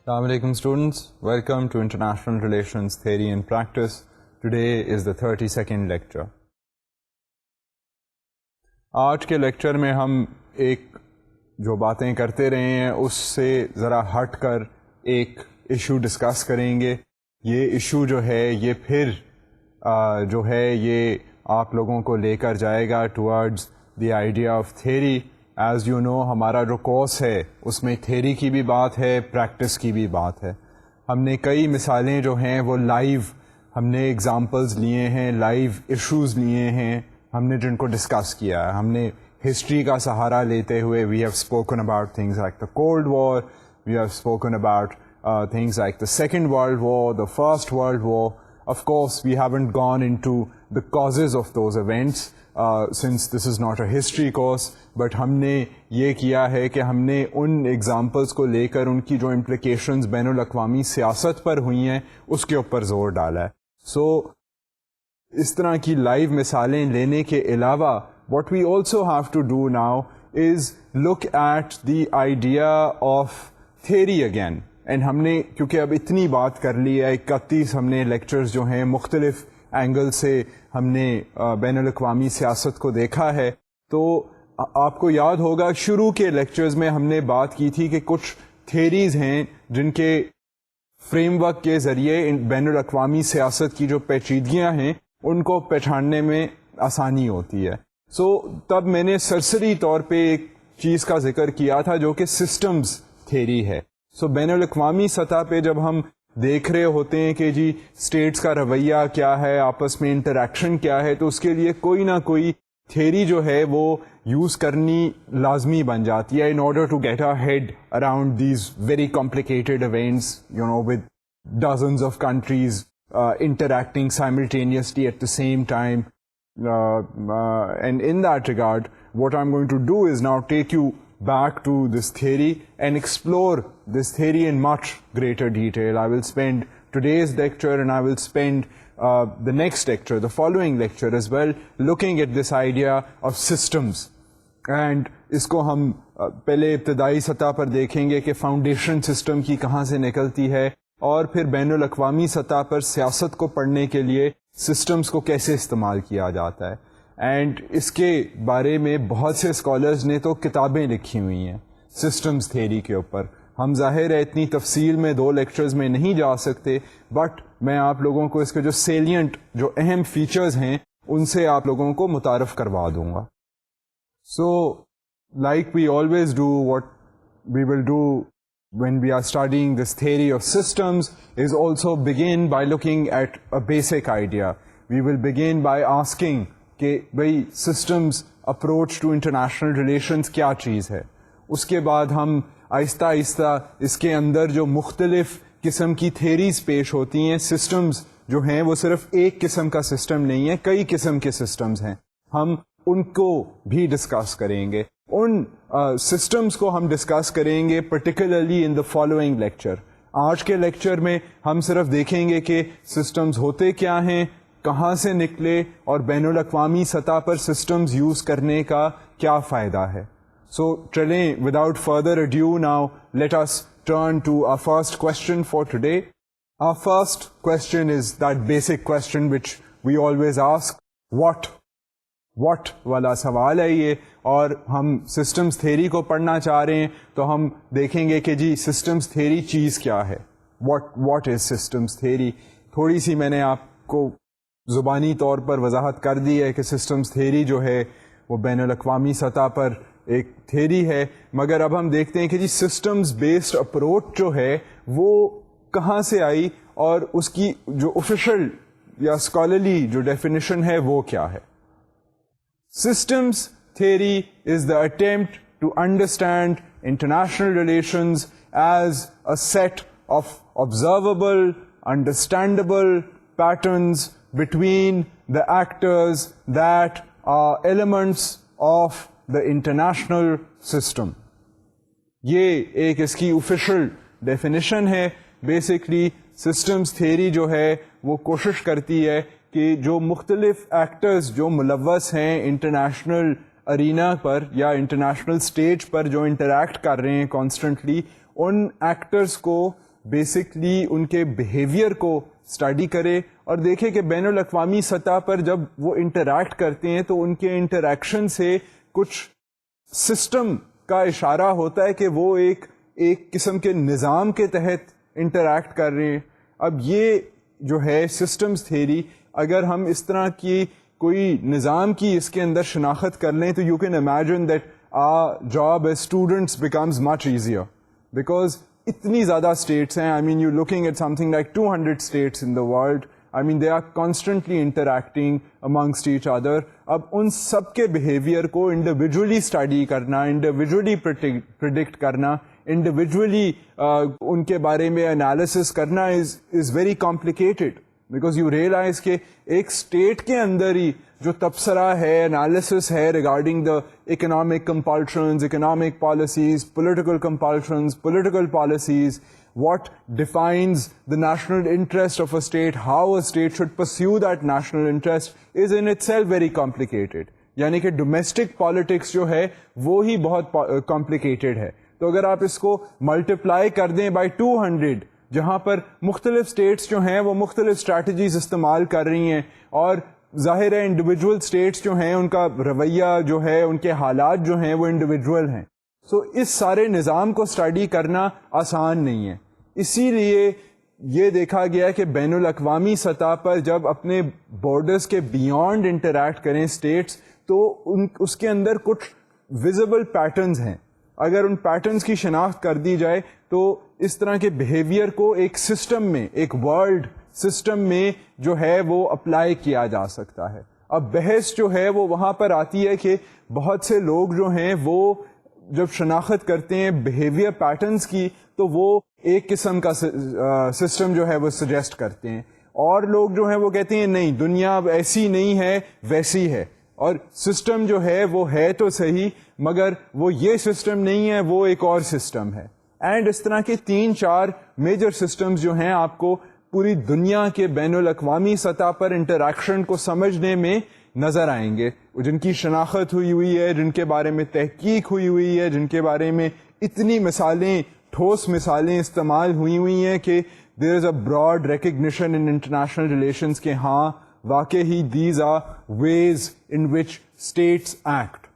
Assalamu alaikum students, welcome to International Relations Theory and Practice. Today is the 32nd lecture. آج کے lecture میں ہم ایک جو باتیں کرتے رہے ہیں اس سے ذرا ہٹ کر ایک ایشو ڈسکس کریں گے. یہ ایشو جو ہے یہ پھر جو ہے یہ آپ لوگوں کو لے کر جائے گا towards the idea of theory. As you know ہمارا جو کورس ہے اس میں تھیوری کی بھی بات ہے, پریکٹس کی بھی بات ہے. ہم نے کئی مثالیں جو ہیں وہ لائیو ہم نے ایگزامپلز لیے ہیں, لائیو ایشوز لیے ہیں ہم نے جن کو ڈسکس کیا ہے. ہم نے ہسٹری کا سہارا لیتے ہوئے we have spoken about things like the cold war, we have spoken about things like the Second World War, the First World War. Of course, we haven't gone into the causes of those events since this is not a history course, but ہم نے یہ کیا ہے کہ ہم نے ان examples کو لے کر ان کی جو implications بین الاقوامی سیاست پر ہوئی ہیں اس کے اوپر زور ڈالا ہے. So اس طرح کی لائیو مثالیں لینے کے علاوہ what we also have to do now is look at the idea of theory again. And ہم نے کیونکہ اب اتنی بات کر لی ہے, 31 ہم نے لیکچرز جو ہیں مختلف اینگل سے ہم نے بین الاقوامی سیاست کو دیکھا ہے, تو آپ کو یاد ہوگا شروع کے لیکچرز میں ہم نے بات کی تھی کہ کچھ تھیریز ہیں جن کے فریم ورک کے ذریعے بین الاقوامی سیاست کی جو پیچیدگیاں ہیں ان کو پہچاننے میں آسانی ہوتی ہے. سو تب میں نے سرسری طور پہ ایک چیز کا ذکر کیا تھا جو کہ سسٹمز تھیری ہے. سو بین الاقوامی سطح پہ جب ہم دیکھ رہے ہوتے ہیں کہ جی اسٹیٹس کا رویہ کیا ہے, آپس میں انٹریکشن کیا ہے, تو اس کے لیے کوئی نہ کوئی تھیری جو ہے وہ یوز کرنی لازمی بن جاتی ہے in order to get a head around these very complicated events, you know, with dozens of countries interacting simultaneously at the same time. And in that regard, what I'm going to do is now take you back to this theory and explore this theory in much greater detail. I will spend today's lecture and I will spend the next lecture, the following lecture as well, looking at this idea of systems. And اس کو ہم پہلے ابتدائی سطح پر دیکھیں گے کہ foundation system کی کہاں سے نکلتی ہے, اور پھر بین الاقوامی سطح پر سیاست کو پڑھنے کے لیے سسٹمز کو کیسے استعمال کیا جاتا ہے. اینڈ اس کے بارے میں بہت سے اسکالرز نے تو کتابیں لکھی ہوئی ہیں سسٹمز تھیوری کے اوپر. ہم ظاہر ہے اتنی تفصیل میں 2 لیکچرز میں نہیں جا سکتے, بٹ میں آپ لوگوں کو اس کے جو سیلینٹ جو اہم فیچرز ہیں ان سے آپ لوگوں کو متعارف کروا دوں گا. So like we always do, what we will do when we are studying this theory of systems is also begin by looking at a basic idea. We will begin by asking کہ بھئی systems approach to international relations کیا چیز ہے. اس کے بعد ہم آہستہ آہستہ اس کے اندر جو مختلف قسم کی تھیریز پیش ہوتی ہیں, systems جو ہیں وہ صرف ایک قسم کا سسٹم نہیں ہے, کئی قسم کے systems ہیں, ہم ان کو بھی ڈسکس کریں گے. ان سسٹمز کو ہم ڈسکس کریں گے particularly in the following lecture. آج کے لیکچر میں ہم صرف دیکھیں گے کہ سسٹمز ہوتے کیا ہیں, کہاں سے نکلے, اور بین الاقوامی سطح پر سسٹمز یوز کرنے کا کیا فائدہ ہے. سو چلیں without further ado now let us turn to our first question for today. Our first question is that basic question which we always ask, what والا سوال ہے یہ. اور ہم سسٹمز تھیوری کو پڑھنا چاہ رہے ہیں تو ہم دیکھیں گے کہ جی سسٹمز تھیوری چیز کیا ہے, واٹ از سسٹمز تھیوری. تھوڑی سی میں نے آپ کو زبانی طور پر وضاحت کر دی ہے کہ سسٹمز تھیوری جو ہے وہ بین الاقوامی سطح پر ایک تھیوری ہے, مگر اب ہم دیکھتے ہیں کہ جی سسٹمز بیسڈ اپروچ جو ہے وہ کہاں سے آئی, اور اس کی جو آفیشیل یا اسکالرلی جو ڈیفینیشن ہے وہ کیا ہے. Systems theory is the attempt to understand international relations as a set of observable, understandable patterns between the actors that are elements of the international system. یہ ایک اس کی official definition ہے. Basically systems theory جو ہے وہ کوشش کرتی ہے کہ جو مختلف ایکٹرز جو ملوث ہیں انٹرنیشنل ارینا پر یا انٹرنیشنل اسٹیج پر جو انٹریکٹ کر رہے ہیں کانسٹنٹلی, ان ایکٹرز کو بیسکلی ان کے بیہیویئر کو اسٹڈی کرے اور دیکھے کہ بین الاقوامی سطح پر جب وہ انٹریکٹ کرتے ہیں تو ان کے انٹریکشن سے کچھ سسٹم کا اشارہ ہوتا ہے کہ وہ ایک قسم کے نظام کے تحت انٹریکٹ کر رہے ہیں. اب یہ جو ہے سسٹمز تھیری، اگر ہم اس طرح کی کوئی نظام کی اس کے اندر شناخت کر لیں تو you can imagine that job as students becomes much easier because اتنی زیادہ اسٹیٹس ہیں. I mean you looking at something like 200 states in the world. I mean they are constantly interacting amongst each other. اب ان سب کے behaviour کو individually study کرنا، individually predict کرنا، انڈیویجولی ان کے بارے میں انالیسس کرنا is very complicated because you realise کہ ایک اسٹیٹ کے اندر ہی جو تبصرہ ہے، انالیسس ہے regarding the economic compulsions, economic policies, political compulsions, political policies, what defines the national interest of a state, how a state should pursue that national interest is in itself very complicated. یعنی کہ domestic politics جو ہے وہ ہی بہت complicated ہے. تو اگر آپ اس کو ملٹیپلائی کر دیں بائی 200 جہاں پر مختلف اسٹیٹس جو ہیں وہ مختلف اسٹریٹجیز استعمال کر رہی ہیں اور ظاہر ہے انڈیویجول اسٹیٹس جو ہیں ان کا رویہ جو ہے، ان کے حالات جو ہیں وہ انڈیویجول ہیں. سو اس سارے نظام کو اسٹڈی کرنا آسان نہیں ہے. اسی لیے یہ دیکھا گیا کہ بین الاقوامی سطح پر جب اپنے بارڈرز کے بیانڈ انٹریکٹ کریں اسٹیٹس تو اس کے اندر کچھ ویزیبل پیٹرنز ہیں. اگر ان پیٹرنز کی شناخت کر دی جائے تو اس طرح کے بیہیویئر کو ایک سسٹم میں، ایک ورلڈ سسٹم میں جو ہے وہ اپلائی کیا جا سکتا ہے. اب بحث جو ہے وہ وہاں پر آتی ہے کہ بہت سے لوگ جو ہیں وہ جب شناخت کرتے ہیں بیہیویئر پیٹرنز کی تو وہ ایک قسم کا سسٹم جو ہے وہ سجیسٹ کرتے ہیں، اور لوگ جو ہیں وہ کہتے ہیں نہیں، دنیا اب ایسی نہیں ہے، ویسی ہے، اور سسٹم جو ہے وہ ہے تو صحیح مگر وہ یہ سسٹم نہیں ہے، وہ ایک اور سسٹم ہے. اینڈ اس طرح کے 3-4 میجر سسٹمز جو ہیں آپ کو پوری دنیا کے بین الاقوامی سطح پر انٹریکشن کو سمجھنے میں نظر آئیں گے، جن کی شناخت ہوئی ہے، جن کے بارے میں تحقیق ہوئی ہے، جن کے بارے میں اتنی مثالیں، ٹھوس مثالیں استعمال ہوئی ہیں کہ there is a broad recognition in international relations کہ ہاں واقعی these are ways in which states act.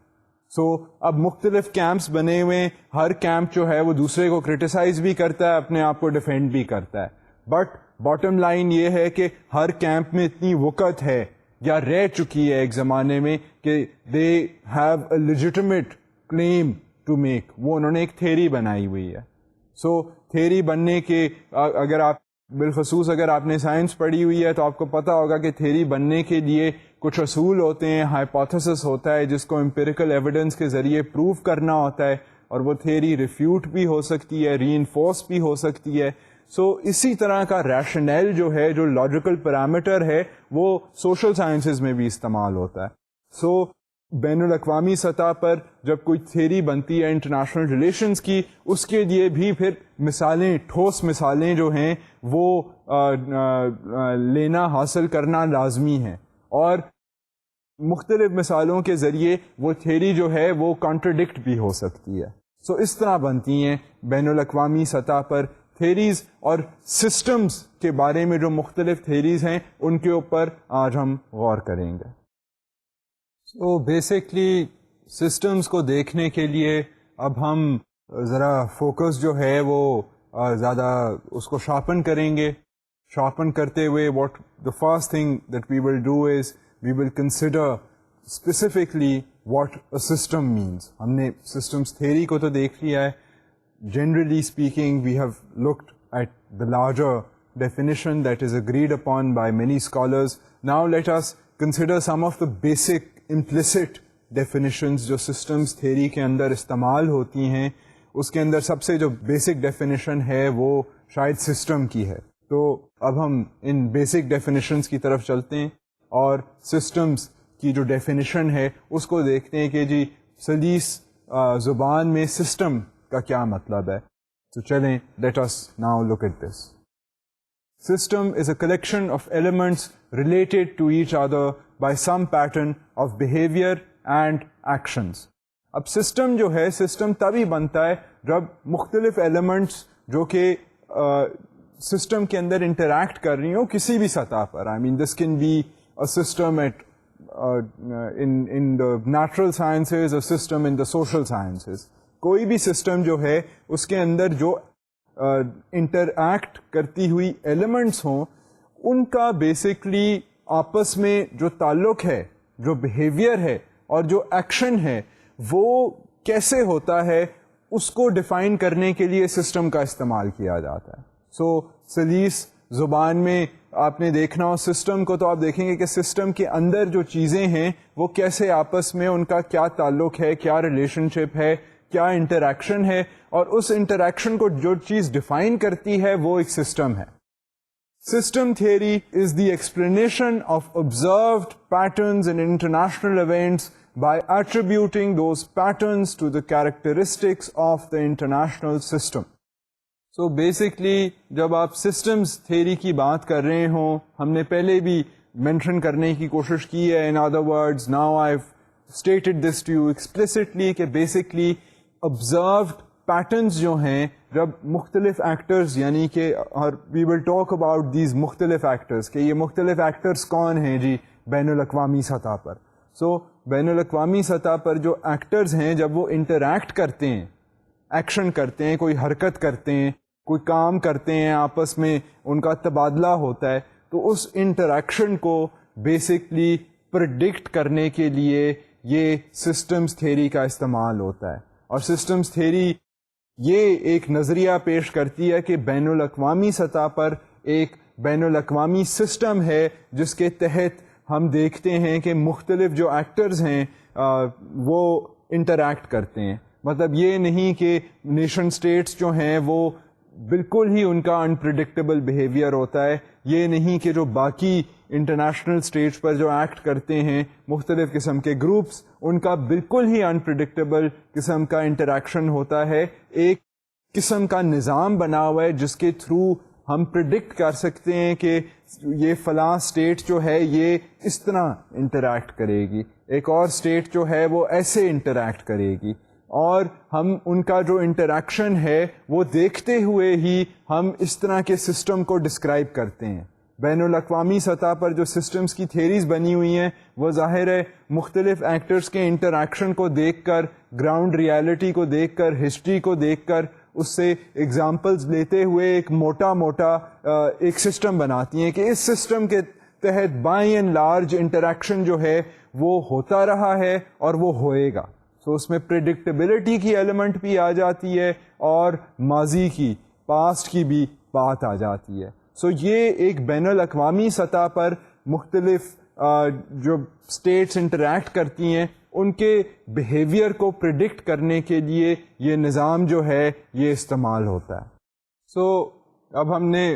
So اب مختلف کیمپس بنے ہوئے ہیں، ہر کیمپ جو ہے وہ دوسرے کو کرٹیسائز بھی کرتا ہے، اپنے آپ کو ڈیفینڈ بھی کرتا ہے. بٹ باٹم لائن یہ ہے کہ ہر کیمپ میں اتنی وقت ہے یا رہ چکی ہے ایک زمانے میں کہ they have a legitimate claim to make. وہ انہوں نے ایک تھیری بنائی ہوئی ہے. سو تھیری بننے کے اگر آپ بالخصوص اگر آپ نے سائنس پڑھی ہوئی ہے تو آپ کو پتہ ہوگا کہ تھیری بننے کے لیے کچھ اصول ہوتے ہیں، ہائپوتھیسس ہوتا ہے جس کو امپیریکل ایویڈنس کے ذریعے پروف کرنا ہوتا ہے، اور وہ تھیری ریفیوٹ بھی ہو سکتی ہے، ری انفورس بھی ہو سکتی ہے. سو اسی طرح کا ریشنل جو ہے، جو لاجیکل پیرامیٹر ہے، وہ سوشل سائنسز میں بھی استعمال ہوتا ہے. سو بین الاقوامی سطح پر جب کوئی تھیری بنتی ہے انٹرنیشنل ریلیشنز کی، اس کے لیے بھی پھر مثالیں، ٹھوس مثالیں جو ہیں وہ لینا، حاصل کرنا لازمی ہے، اور مختلف مثالوں کے ذریعے وہ تھیری جو ہے وہ کانٹرڈکٹ بھی ہو سکتی ہے. سو اس طرح بنتی ہیں بین الاقوامی سطح پر تھیریز، اور سسٹمز کے بارے میں جو مختلف تھیریز ہیں ان کے اوپر آج ہم غور کریں گے. سو بیسکلی سسٹمز کو دیکھنے کے لیے اب ہم ذرا فوکس جو ہے وہ زیادہ اس کو شارپن کریں گے. شارپن کرتے ہوئے what the first thing that we will do is we will consider specifically what a system means. ہم نے سسٹمز تھیری کو تو دیکھ لیا ہے. Generally speaking, we have looked at the larger definition that is agreed upon by many scholars. Now let us consider some of the basic implicit definitions جو systems theory کے اندر استعمال ہوتی ہیں. اس کے اندر سب سے جو basic definition ہے وہ شاید system کی ہے. تو اب ہم ان basic definitions کی طرف چلتے ہیں اور systems کی جو definition ہے اس کو دیکھتے ہیں کہ جی سلیس زبان میں system کا کیا مطلب ہے. تو چلیں let us now look at this. System is a collection of elements related to each other by some pattern of behavior and actions. اب سسٹم جو ہے، سسٹم تبھی بنتا ہے جب مختلف ایلیمنٹس جو کہ سسٹم کے اندر انٹریکٹ کر رہی ہوں کسی بھی سطح پر. I mean this can be a system at in the natural sciences or system in the social sciences. کوئی بھی سسٹم جو ہے اس کے اندر جو انٹریکٹ کرتی ہوئی ایلیمنٹس ہوں ان کا بیسکلی آپس میں جو تعلق ہے, جو بیہیویئر ہے اور جو ایکشن ہے وہ کیسے ہوتا ہے اس کو ڈیفائن کرنے کے لیے سسٹم کا استعمال کیا جاتا ہے. سو سلیس زبان میں آپ نے دیکھنا ہو سسٹم کو تو آپ دیکھیں گے کہ سسٹم کے اندر جو چیزیں ہیں وہ کیسے آپس میں ان کا کیا تعلق ہے, کیا ریلیشن شپ ہے, کیا انٹریکشن ہے, اور اس انٹریکشن کو جو چیز ڈیفائن کرتی ہے وہ ایک سسٹم ہے. System theory is the explanation of observed patterns in international events by attributing those patterns to the characteristics of the international system. So basically جب آپ سسٹمز تھیوری کی بات کر رہے ہوں, ہم نے پہلے بھی مینشن کرنے کی کوشش کی ہے, in other words now I stated this to you explicitly کہ بیسکلی آبزروڈ پیٹرنز جو ہیں جب مختلف ایکٹرز یعنی کہ we will talk about these مختلف ایکٹرز کہ یہ مختلف ایکٹرز کون ہیں جی بین الاقوامی سطح پر. سو بین الاقوامی سطح پر جو ایکٹرز ہیں جب وہ انٹریکٹ کرتے ہیں, ایکشن کرتے ہیں, کوئی حرکت کرتے ہیں, کوئی کام کرتے ہیں, آپس میں ان کا تبادلہ ہوتا ہے, تو اس انٹریکشن کو بیسکلی پریڈکٹ کرنے کے لیے یہ سسٹمز تھیوری کا استعمال ہوتا ہے. اور سسٹمز تھیوری یہ ایک نظریہ پیش کرتی ہے کہ بین الاقوامی سطح پر ایک بین الاقوامی سسٹم ہے جس کے تحت ہم دیکھتے ہیں کہ مختلف جو ایکٹرز ہیں وہ انٹریکٹ کرتے ہیں. مطلب یہ نہیں کہ نیشن اسٹیٹس جو ہیں وہ بالکل ہی ان کا انپریڈکٹیبل بیہیویئر ہوتا ہے, یہ نہیں کہ جو باقی انٹرنیشنل اسٹیج پر جو ایکٹ کرتے ہیں مختلف قسم کے گروپس ان کا بالکل ہی انپریڈکٹیبل قسم کا انٹریکشن ہوتا ہے. ایک قسم کا نظام بنا ہوا ہے جس کے تھرو ہم پریڈکٹ کر سکتے ہیں کہ یہ فلاں اسٹیٹ جو ہے یہ اس طرح انٹریکٹ کرے گی, ایک اور اسٹیٹ جو ہے وہ ایسے انٹریکٹ کرے گی, اور ہم ان کا جو انٹریکشن ہے وہ دیکھتے ہوئے ہی ہم اس طرح کے سسٹم کو ڈسکرائب کرتے ہیں. بین الاقوامی سطح پر جو سسٹمز کی تھیریز بنی ہوئی ہیں وہ ظاہر ہے مختلف ایکٹرز کے انٹریکشن کو دیکھ کر, گراؤنڈ ریالٹی کو دیکھ کر, ہسٹری کو دیکھ کر اس سے ایگزامپلز لیتے ہوئے ایک موٹا ایک سسٹم بناتی ہیں کہ اس سسٹم کے تحت بائی اینڈ لارج انٹریکشن جو ہے وہ ہوتا رہا ہے اور وہ ہوئے گا. سو اس میں پریڈکٹیبلٹی کی ایلیمنٹ بھی آ جاتی ہے اور ماضی کی, پاسٹ کی بھی بات آ جاتی ہے. سو یہ ایک بین الاقوامی سطح پر مختلف جو اسٹیٹس انٹریکٹ کرتی ہیں ان کے بیہیویئر کو پریڈکٹ کرنے کے لیے یہ نظام جو ہے یہ استعمال ہوتا ہے. سو اب ہم نے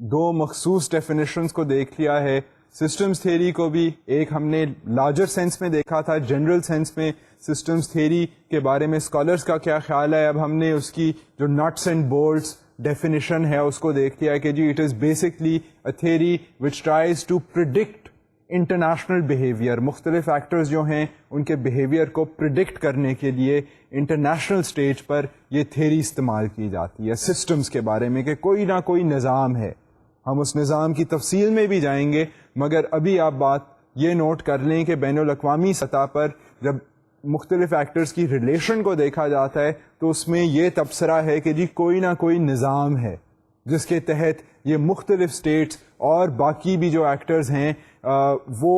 دو مخصوص ڈیفینیشنز کو دیکھ لیا ہے. سسٹمز تھیوری کو بھی ایک ہم نے لارجر سینس میں دیکھا تھا, جنرل سینس میں سسٹمز تھیوری کے بارے میں اسکالرس کا کیا خیال ہے. اب ہم نے اس کی جو نٹس اینڈ بولٹس ڈیفینیشن ہے اس کو دیکھ لیا کہ جی it is basically a theory which tries to predict international behaviour. مختلف ایکٹرز جو ہیں ان کے بیہیویئر کو پریڈکٹ کرنے کے لیے انٹرنیشنل اسٹیج پر یہ تھیوری استعمال کی جاتی ہے سسٹمز کے بارے میں کہ کوئی نہ کوئی نظام ہے. ہم اس نظام کی تفصیل میں بھی جائیں گے, مگر ابھی آپ بات یہ نوٹ کر لیں کہ بین الاقوامی سطح پر جب مختلف ایکٹرز کی ریلیشن کو دیکھا جاتا ہے تو اس میں یہ تبصرہ ہے کہ جی کوئی نہ کوئی نظام ہے جس کے تحت یہ مختلف اسٹیٹس اور باقی بھی جو ایکٹرز ہیں وہ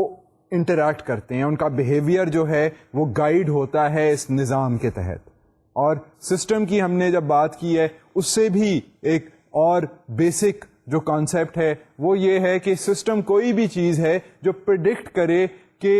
انٹریکٹ کرتے ہیں, ان کا بیہیویئر جو ہے وہ گائیڈ ہوتا ہے اس نظام کے تحت. اور سسٹم کی ہم نے جب بات کی ہے اس سے بھی ایک اور بیسک جو کانسیپٹ ہے وہ یہ ہے کہ سسٹم کوئی بھی چیز ہے جو پریڈکٹ کرے کہ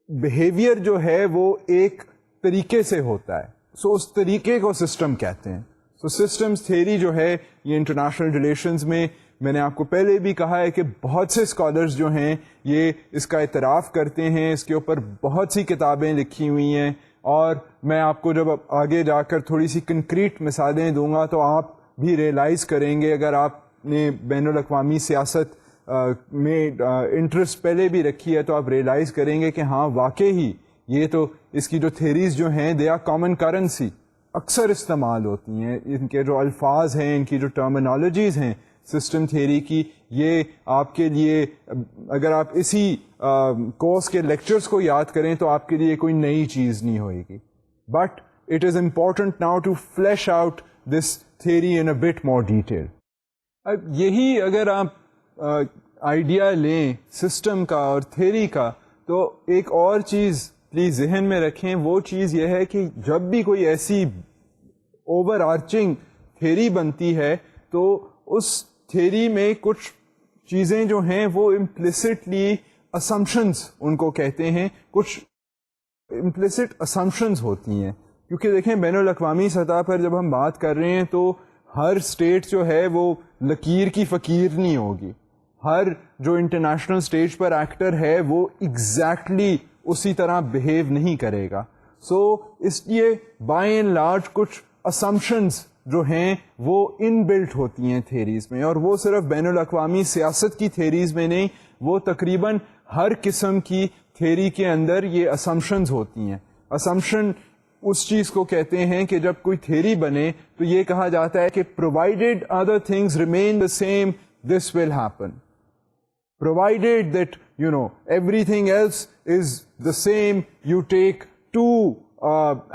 بیہیویئر جو ہے وہ ایک طریقے سے ہوتا ہے. سو اس طریقے کو سسٹم کہتے ہیں. سو سسٹمز تھیوری جو ہے یہ انٹرنیشنل ریلیشنز میں نے آپ کو پہلے بھی کہا ہے کہ بہت سے اسکالرز جو ہیں یہ اس کا اعتراف کرتے ہیں, اس کے اوپر بہت سی کتابیں لکھی ہوئی ہیں, اور میں آپ کو جب آگے جا کر تھوڑی سی کنکریٹ مثالیں دوں گا تو آپ بھی ریئلائز کریں گے, اگر آپ نے بین الاقوامی سیاست میں انٹرسٹ پہلے بھی رکھی ہے تو آپ ریئلائز کریں گے کہ ہاں واقعی ہی یہ تو اس کی جو تھیریز جو ہیں دے آر کامن کرنسی. اکثر استعمال ہوتی ہیں، ان کے جو الفاظ ہیں، ان کی جو ٹرمینالوجیز ہیں سسٹم تھیوری کی، یہ آپ کے لیے اگر آپ اسی کورس کے لیکچرز کو یاد کریں تو آپ کے لیے کوئی نئی چیز نہیں ہوئے گی. But it is important now to flesh out this theory in a bit more detail. اب یہی اگر آپ آئیڈیا لیں سسٹم کا اور تھیوری کا، تو ایک اور چیز پلیز ذہن میں رکھیں، وہ چیز یہ ہے کہ جب بھی کوئی ایسی اوور آرچنگ تھیوری بنتی ہے تو اس تھیوری میں کچھ چیزیں جو ہیں وہ امپلیسٹلی اسمپشنز ان کو کہتے ہیں، کچھ امپلیسٹ اسمپشنز ہوتی ہیں. کیونکہ دیکھیں بین الاقوامی سطح پر جب ہم بات کر رہے ہیں تو ہر اسٹیٹ جو ہے وہ لکیر کی فقیر نہیں ہوگی. ہر جو انٹرنیشنل اسٹیج پر ایکٹر ہے وہ ایگزیکٹلی اسی طرح بہیو نہیں کرے گا. سو اس لیے بائی اینڈ لارج کچھ اسمپشنز جو ہیں وہ ان بلٹ ہوتی ہیں تھیریز میں، اور وہ صرف بین الاقوامی سیاست کی تھیریز میں نہیں، وہ تقریباً ہر قسم کی تھیری کے اندر یہ اسمپشنز ہوتی ہیں. اسمپشن اس چیز کو کہتے ہیں کہ جب کوئی تھیری بنے تو یہ کہا جاتا ہے کہ provided other things remain the same, this will happen. Provided that, everything else is the same, you take two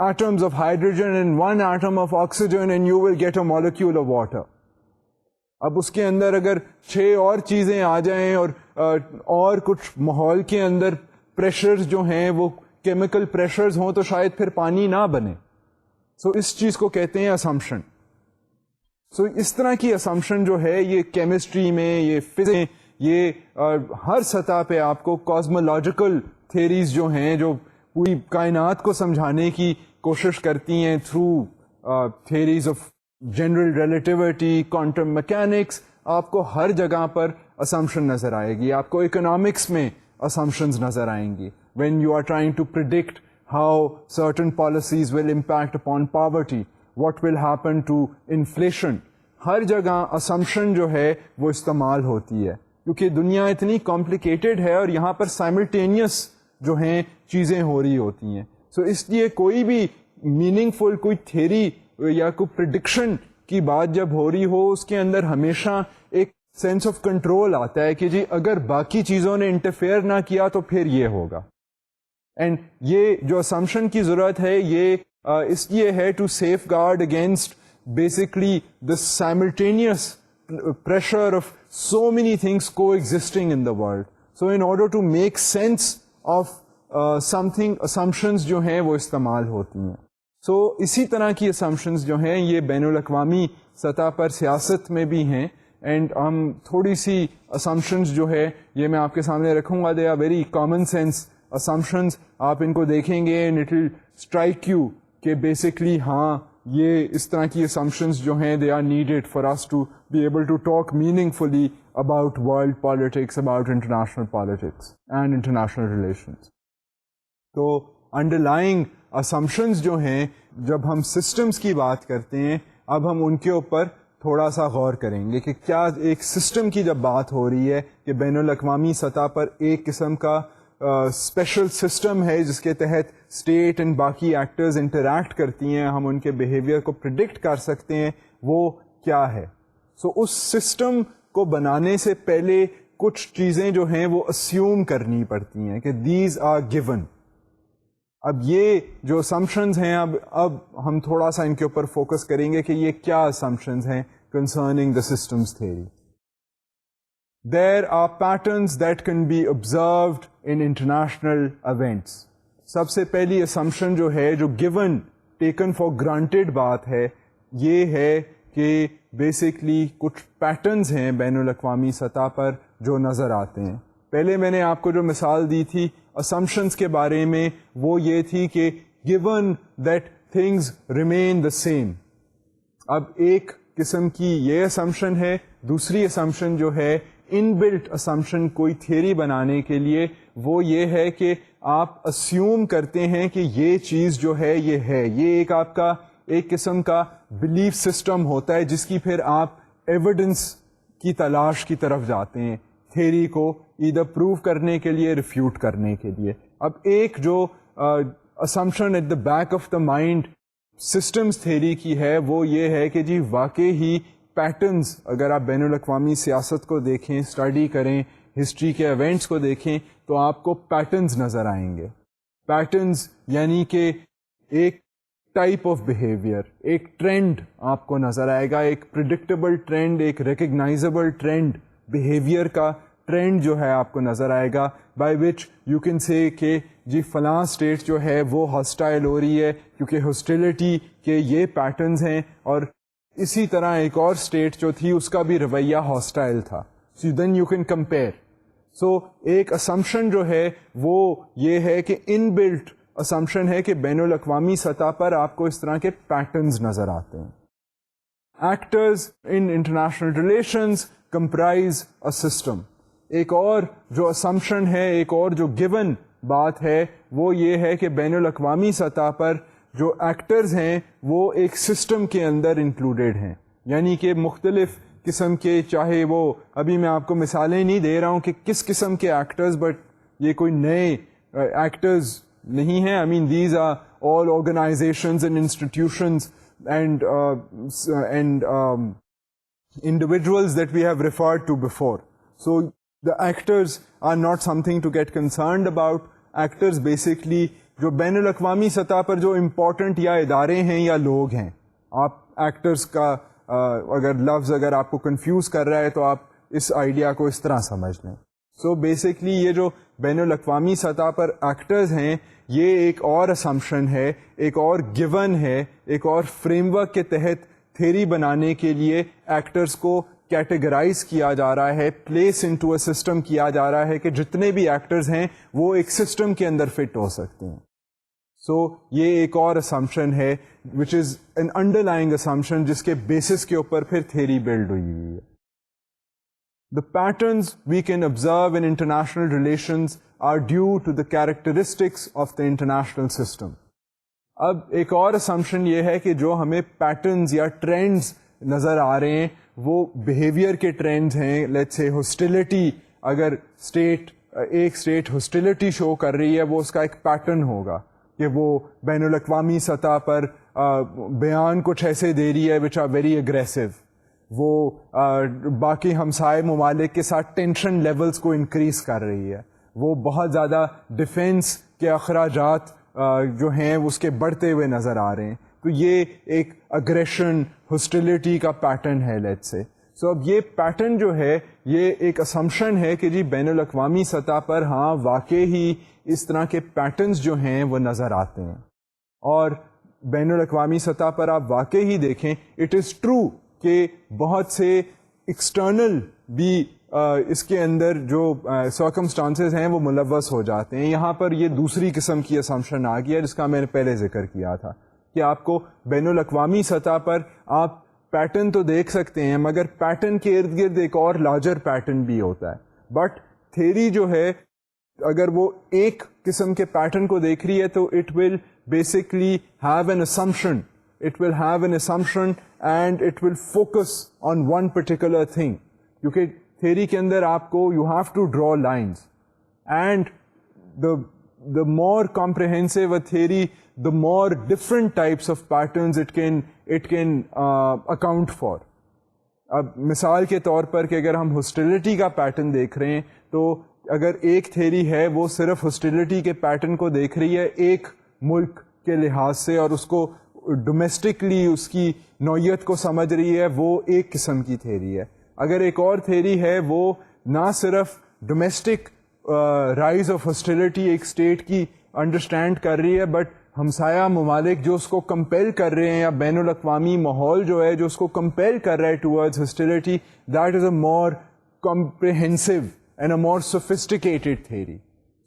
atoms of hydrogen and one atom of oxygen and you will get a molecule of water. اب اس کے اندر اگر 6 اور چیزیں آ جائیں اور کچھ ماحول کے اندر پریشرز جو ہیں وہ کیمیکل پریشرز ہوں تو شاید پھر پانی نہ بنے. سو اس چیز کو کہتے ہیں اسمپشن. سو اس طرح کی اسمپشن جو ہے یہ کیمسٹری میں، یہ فزکس، یہ ہر سطح پہ آپ کو کازمولوجیکل تھیریز جو ہیں جو پوری کائنات کو سمجھانے کی کوشش کرتی ہیں through theories of general relativity, quantum mechanics, آپ کو ہر جگہ پر اسمپشن نظر آئے گی. آپ کو اکنامکس میں اسمپشنز نظر آئیں گی when you are trying to predict how certain policies will impact upon poverty, what will happen to inflation. ہر جگہ assumption جو ہے وہ استعمال ہوتی ہے کیونکہ دنیا اتنی complicated ہے اور یہاں پر simultaneous جو ہیں چیزیں ہو رہی ہوتی ہیں. سو اس لیے کوئی بھی meaningful کوئی تھیری یا کوئی prediction کی بات جب ہو رہی ہو اس کے اندر ہمیشہ ایک سینس آف کنٹرول آتا ہے کہ جی اگر باقی چیزوں نے انٹرفیئر نہ کیا تو پھر یہ ہوگا. اینڈ یہ جو اسمپشن کی ضرورت ہے یہ اس لیے ہے to safeguard against basically the simultaneous pressure of so many things کو existing in the world. So in order to make sense of something assumptions جو ہیں وہ استعمال ہوتی ہیں. سو اسی طرح کی اسمپشنز جو ہیں یہ بین الاقوامی سطح پر سیاست میں بھی ہیں. اینڈ ہم تھوڑی سی اسمپشنز جو ہے یہ میں آپ کے سامنے رکھوں گا. They are very common sense assumptions. آپ ان کو دیکھیں گے and it will strike you کہ basically ہاں یہ اس طرح کی assumptions جو ہیں they are needed for us to be able to talk meaningfully about world politics, about international politics and international relations. تو underlying assumptions جو ہیں جب ہم systems کی بات کرتے ہیں اب ہم ان کے اوپر تھوڑا سا غور کریں گے کہ کیا ایک سسٹم کی جب بات ہو رہی ہے کہ بین الاقوامی سطح پر ایک قسم کا اسپیشل سسٹم ہے جس کے تحت اسٹیٹ اینڈ باقی ایکٹرز انٹریکٹ کرتی ہیں، ہم ان کے بیہیویئر کو پریڈکٹ کر سکتے ہیں، وہ کیا ہے. سو اس سسٹم کو بنانے سے پہلے کچھ چیزیں جو ہیں وہ اسیوم کرنی پڑتی ہیں کہ دیز آر گیون. اب یہ جو اسمپشنز ہیں اب ہم تھوڑا سا ان کے اوپر فوکس کریں گے کہ یہ کیا اسمپشنز ہیں concerning the systems theory. There are patterns that can be observed in international events. سب سے پہلی assumption جو ہے جو given, taken for granted بات ہے یہ ہے کہ basically کچھ patterns ہیں بین الاقوامی سطح پر جو نظر آتے ہیں. پہلے میں نے آپ کو جو مثال دی تھی assumptions کے بارے میں وہ یہ تھی کہ given that things remain the same. اب ایک قسم کی یہ assumption ہے. دوسری assumption جو ہے ان بلٹ اسمپشن کوئی تھیوری بنانے کے لیے وہ یہ ہے کہ آپ اسیوم کرتے ہیں کہ یہ چیز جو ہے یہ ایک آپ کا ایک قسم کا بلیف سسٹم ہوتا ہے جس کی پھر آپ ایویڈنس کی تلاش کی طرف جاتے ہیں تھیوری کو ایدر پروو کرنے کے لیے ریفیوٹ کرنے کے لیے. اب ایک جو assumption at the back of the mind systems theory کی ہے وہ یہ ہے کہ جی واقعی ہی پیٹرنز، اگر آپ بین الاقوامی سیاست کو دیکھیں، اسٹڈی کریں، ہسٹری کے ایونٹس کو دیکھیں تو آپ کو پیٹرنز نظر آئیں گے. پیٹرنز یعنی کہ ایک ٹائپ آف بیہیویئر، ایک ٹرینڈ آپ کو نظر آئے گا، ایک پریڈکٹیبل ٹرینڈ، ایک ریکگنائزبل ٹرینڈ، بیہیویئر کا ٹرینڈ جو ہے آپ کو نظر آئے گا، by which you can say کہ جی فلاں اسٹیٹ جو ہے وہ ہاسٹائل ہو رہی ہے کیونکہ ہاسٹیلٹی کے یہ پیٹرنز ہیں، اور اسی طرح ایک اور اسٹیٹ جو تھی اس کا بھی رویہ ہاسٹائل تھا. سو دین یو کین کمپیئر. سو ایک اسمپشن جو ہے وہ یہ ہے کہ ان بلٹ اسمپشن ہے کہ بین الاقوامی سطح پر آپ کو اس طرح کے پیٹرنز نظر آتے ہیں. Actors in international relations comprise a system. ایک اور جو اسمپشن ہے، ایک اور جو گیون بات ہے وہ یہ ہے کہ بین الاقوامی سطح پر جو ایکٹرز ہیں وہ ایک سسٹم کے اندر انکلوڈیڈ ہیں، یعنی کہ مختلف قسم کے، چاہے وہ ابھی میں آپ کو مثالیں نہیں دے رہا ہوں کہ کس قسم کے ایکٹرز، بٹ یہ کوئی نئے ایکٹرز نہیں ہیں. I mean these are all organisations and institutions and individuals that we have referred to before. So the actors are not something to get concerned about. Actors basically جو بین الاقوامی سطح پر جو important یا ادارے ہیں یا لوگ ہیں. آپ ایکٹرز کا اگر لفظ اگر آپ کو کنفیوز کر رہا ہے تو آپ اس آئیڈیا کو اس طرح سمجھ لیں. سو بیسکلی یہ جو بین الاقوامی سطح پر ایکٹرز ہیں یہ ایک اور اسمپشن ہے، ایک اور گیون ہے، ایک اور فریم ورک کے تحت تھیری بنانے کے لیے ایکٹرز کو کیٹیگرائز کیا جا رہا ہے، پلیس انٹو اے سسٹم کیا جا رہا ہے کہ جتنے بھی ایکٹرز ہیں وہ ایک سسٹم کے اندر فٹ ہو سکتے ہیں. سو یہ ایک اور اسمپشن ہے which is an underlying assumption جس کے بیسس کے اوپر پھر تھیری بلڈ ہوئی ہوئی ہے. The patterns we can observe in international relations are due to the characteristics of the international system. اب ایک اور اسمپشن یہ ہے کہ جو ہمیں پیٹرنز یا ٹرینڈز نظر آ رہے ہیں وہ بیہیویئر کے ٹرینڈز ہیں. لیٹس سے ہاسٹیلٹی، اگر ایک اسٹیٹ ہاسٹیلٹی شو کر رہی ہے وہ اس کا ایک پیٹرن ہوگا کہ وہ بین الاقوامی سطح پر بیان کچھ ایسے دے رہی ہے وچ آر ویری اگریسو، وہ باقی ہمسائے ممالک کے ساتھ ٹینشن لیولز کو انکریز کر رہی ہے، وہ بہت زیادہ ڈیفینس کے اخراجات جو ہیں اس کے بڑھتے ہوئے نظر آ رہے ہیں. تو یہ ایک اگریشن، ہاسٹیلٹی کا پیٹرن ہے لیٹس سے. سو اب یہ پیٹرن جو ہے یہ ایک اسمپشن ہے کہ جی بین الاقوامی سطح پر ہاں واقعی ہی اس طرح کے پیٹرنز جو ہیں وہ نظر آتے ہیں. اور بین الاقوامی سطح پر آپ واقعی ہی دیکھیں اٹ از ٹرو کہ بہت سے ایکسٹرنل بھی اس کے اندر جو سرکمسٹانسز ہیں وہ ملوث ہو جاتے ہیں. یہاں پر یہ دوسری قسم کی اسمپشن آ گیا جس کا میں نے پہلے ذکر کیا تھا کہ آپ کو بین الاقوامی سطح پر آپ پیٹرن تو دیکھ سکتے ہیں مگر پیٹرن کے ارد گرد ایک اور لارجر پیٹرن بھی ہوتا ہے. بٹ تھیری جو ہے اگر وہ ایک قسم کے پیٹرن کو دیکھ رہی ہے تو it will basically have an assumption, it will have an assumption and it will focus on one particular thing. کیونکہ تھیری کے اندر آپ کو you have to draw lines and the more comprehensive a theory, the more different types of patterns it can account for. اب مثال کے طور پر کہ اگر ہم ہاسٹیلٹی کا پیٹرن دیکھ رہے ہیں تو اگر ایک تھیری ہے وہ صرف ہاسٹیلٹی کے پیٹرن کو دیکھ رہی ہے ایک ملک کے لحاظ سے اور اس کو ڈومیسٹکلی اس کی نوعیت کو سمجھ رہی ہے، وہ ایک قسم کی تھیری ہے. اگر ایک اور تھیری ہے وہ نہ صرف ڈومیسٹک رائز آف ہاسٹیلٹی ایک اسٹیٹ کی انڈرسٹینڈ کر رہی ہے بٹ ہمسایہ ممالک جو اس کو کمپیل کر رہے ہیں یا بین الاقوامی ماحول جو ہے جو اس کو کمپیل کر رہا ہے towards hostility, that is a more comprehensive and a more sophisticated theory.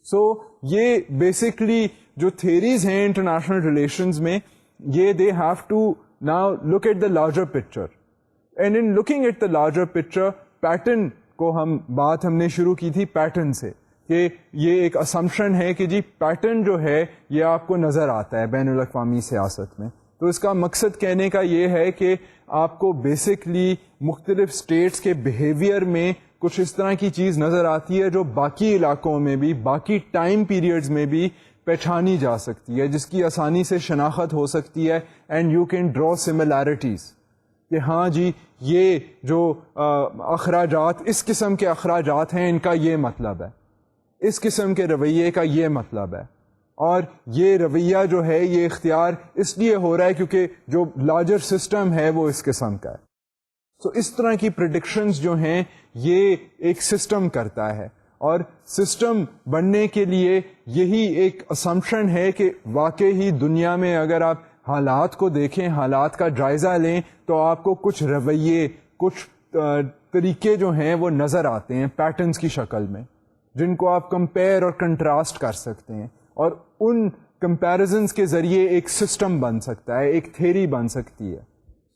So یہ بیسکلی جو تھیریز ہیں انٹرنیشنل ریلیشنز میں یہ they have to now look at the larger picture and in looking at the larger picture pattern کو ہم نے شروع کی تھی پیٹرن سے کہ یہ ایک اسمپشن ہے کہ جی پیٹرن جو ہے یہ آپ کو نظر آتا ہے بین الاقوامی سیاست میں. تو اس کا مقصد کہنے کا یہ ہے کہ آپ کو بیسکلی مختلف اسٹیٹس کے بیہیویئر میں کچھ اس طرح کی چیز نظر آتی ہے جو باقی علاقوں میں بھی، باقی ٹائم پیریڈز میں بھی پہچانی جا سکتی ہے, جس کی آسانی سے شناخت ہو سکتی ہے, and you can draw similarities کہ ہاں جی یہ جو اخراجات, اس قسم کے اخراجات ہیں, ان کا یہ مطلب ہے, اس قسم کے رویے کا یہ مطلب ہے, اور یہ رویہ جو ہے یہ اختیار اس لیے ہو رہا ہے کیونکہ جو لارجر سسٹم ہے وہ اس قسم کا ہے. سو اس طرح کی پریڈکشنز جو ہیں یہ ایک سسٹم کرتا ہے, اور سسٹم بننے کے لیے یہی ایک اسمپشن ہے کہ واقعی ہی دنیا میں اگر آپ حالات کو دیکھیں, حالات کا جائزہ لیں, تو آپ کو کچھ رویے, کچھ طریقے جو ہیں وہ نظر آتے ہیں پیٹرنز کی شکل میں, جن کو آپ کمپیئر اور کنٹراسٹ کر سکتے ہیں, اور ان کمپیریزنز کے ذریعے ایک سسٹم بن سکتا ہے, ایک تھیری بن سکتی ہے.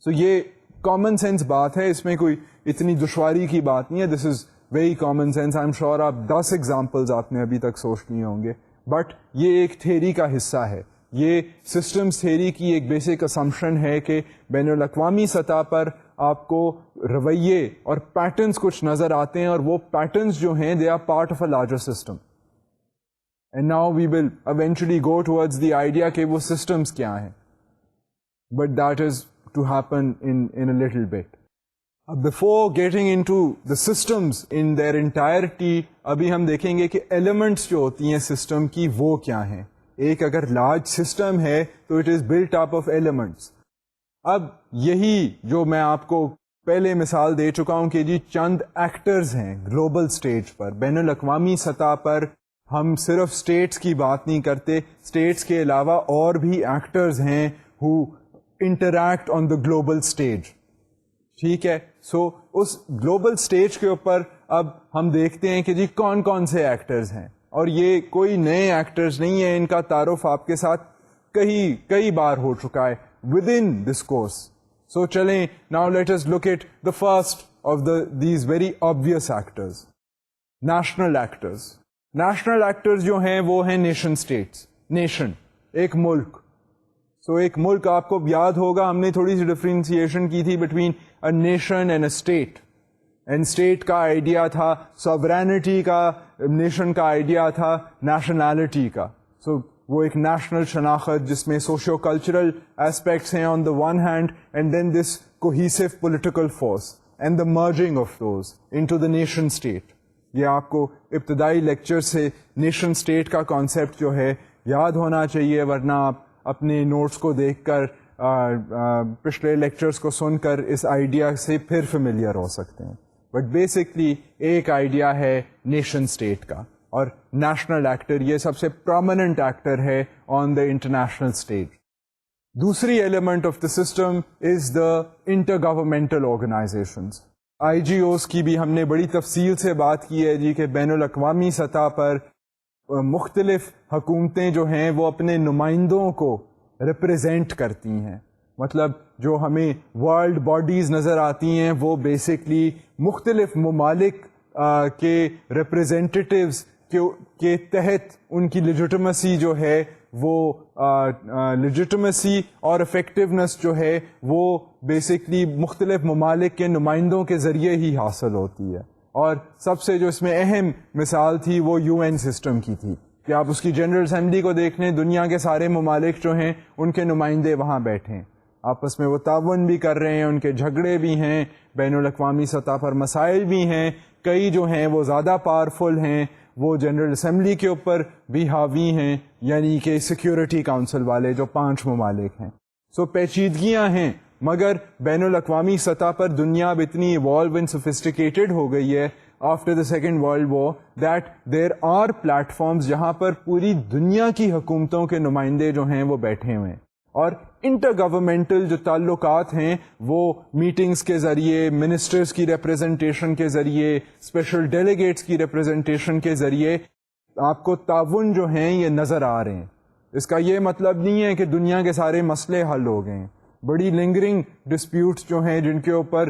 سو یہ کامن سینس بات ہے, اس میں کوئی اتنی دشواری کی بات نہیں ہے. This is very common sense. I am sure آپ 10 ایگزامپلز آپ نے ابھی تک سوچ لیے ہوں گے, بٹ یہ ایک تھیری کا حصہ ہے. یہ سسٹمز تھیری کی ایک بیسک اسمپشن ہے کہ بین الاقوامی سطح پر آپ کو رویے اور پیٹرنز کچھ نظر آتے ہیں, اور وہ پیٹرنز جو ہیں they are part of a larger system. And now we will eventually go towards the idea کہ وہ سسٹمز کیا ہیں, but that is to happen in a little bit. Before getting into the systems in their entirety, ابھی ہم دیکھیں گے کہ elements جو ہوتی ہیں سسٹم کی وہ کیا ہیں. ایک اگر لارج سسٹم ہے تو it is built up of elements. اب یہی جو میں آپ کو پہلے مثال دے چکا ہوں کہ جی چند ایکٹرز ہیں گلوبل اسٹیج پر, بین الاقوامی سطح پر ہم صرف اسٹیٹس کی بات نہیں کرتے, اسٹیٹس کے علاوہ اور بھی ایکٹرز ہیں who interact on the global stage. ٹھیک ہے, سو اس گلوبل اسٹیج کے اوپر اب ہم دیکھتے ہیں کہ جی کون کون سے ایکٹرز ہیں, اور یہ کوئی نئے ایکٹرز نہیں ہیں, ان کا تعارف آپ کے ساتھ کئی بار ہو چکا ہے with in this course. So چلیں now let us look at the first of these very obvious actors, national actors. National actors جو ہیں وہ ہیں نیشن اسٹیٹس. نیشن ایک ملک. سو ایک ملک آپ کو یاد ہوگا ہم نے تھوڑی سی ڈفرینسیشن کی تھی between a nation and a state. And state کا آئیڈیا تھا سوورینٹی کا, نیشن کا آئیڈیا تھا نیشنلٹی کا. سو وہ ایک نیشنل شناخت جس میں سوشیو کلچرل ایسپیکٹس ہیں on the one hand, and then this cohesive political force and the merging of those into the nation state. یہ آپ کو ابتدائی لیکچر سے نیشن اسٹیٹ کا کانسیپٹ جو ہے یاد ہونا چاہیے, ورنہ آپ اپنے نوٹس کو دیکھ کر پچھلے لیکچرز کو سن کر اس آئیڈیا سے پھر فیملیئر ہو سکتے ہیں. بٹ بیسکلی ایک آئیڈیا ہے نیشن اسٹیٹ کا, اور نیشنل ایکٹر یہ سب سے پرومیننٹ ایکٹر ہے آن دا انٹرنیشنل اسٹیج. دوسری element of the system is the intergovernmental organizations. I G Os کی بھی ہم نے بڑی تفصیل سے بات کی ہے جی کہ بین الاقوامی سطح پر مختلف حکومتیں جو ہیں وہ اپنے نمائندوں کو ریپرزینٹ کرتی ہیں. مطلب جو ہمیں ورلڈ باڈیز نظر آتی ہیں وہ بیسکلی مختلف ممالک کے ریپرزینٹیٹیوز کے تحت ان کی لیجیٹمیسی جو ہے وہ لیجیٹمیسی اور افیکٹونیس جو ہے وہ بیسکلی مختلف ممالک کے نمائندوں کے ذریعے ہی حاصل ہوتی ہے. اور سب سے جو اس میں اہم مثال تھی وہ یو این سسٹم کی تھی کہ آپ اس کی جنرل اسمبلی کو دیکھ لیں, دنیا کے سارے ممالک جو ہیں ان کے نمائندے وہاں بیٹھے ہیں, آپس میں وہ تعاون بھی کر رہے ہیں, ان کے جھگڑے بھی ہیں, بین الاقوامی سطح پر مسائل بھی ہیں, کئی جو ہیں وہ زیادہ پاورفل ہیں, وہ جنرل اسمبلی کے اوپر بھی حاوی ہیں, یعنی کہ سیکیورٹی کاؤنسل والے جو 5 ممالک ہیں. سو پیچیدگیاں ہیں, مگر بین الاقوامی سطح پر دنیا اب اتنی ایوالو اینڈ سوفسٹیکیٹڈ ہو گئی ہے after the second world war that there are platforms جہاں پر پوری دنیا کی حکومتوں کے نمائندے جو ہیں وہ بیٹھے ہوئے ہیں, اور انٹر گورنمنٹل جو تعلقات ہیں وہ میٹنگز کے ذریعے, منسٹرز کی ریپرزنٹیشن کے ذریعے, اسپیشل ڈیلیگیٹس کی ریپرزنٹیشن کے ذریعے آپ کو تعاون جو ہیں یہ نظر آ رہے ہیں. اس کا یہ مطلب نہیں ہے کہ دنیا کے سارے مسئلے حل ہو گئے ہیں. بڑی لنگرنگ ڈسپیوٹس جو ہیں جن کے اوپر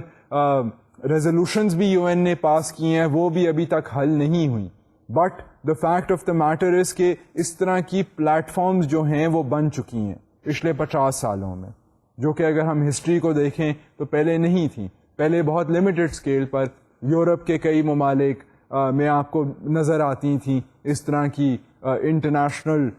ریزولوشنز بھی یو این نے پاس کی ہیں وہ بھی ابھی تک حل نہیں ہوئی. But the fact of the matter is کہ اس طرح کی پلیٹ فارمز جو ہیں وہ بن چکی ہیں پچھلے 50 سالوں میں, جو کہ اگر ہم ہسٹری کو دیکھیں تو پہلے نہیں تھیں. پہلے بہت لمیٹڈ اسکیل پر یورپ کے کئی ممالک میں آپ کو نظر آتی تھیں اس طرح کی انٹرنیشنل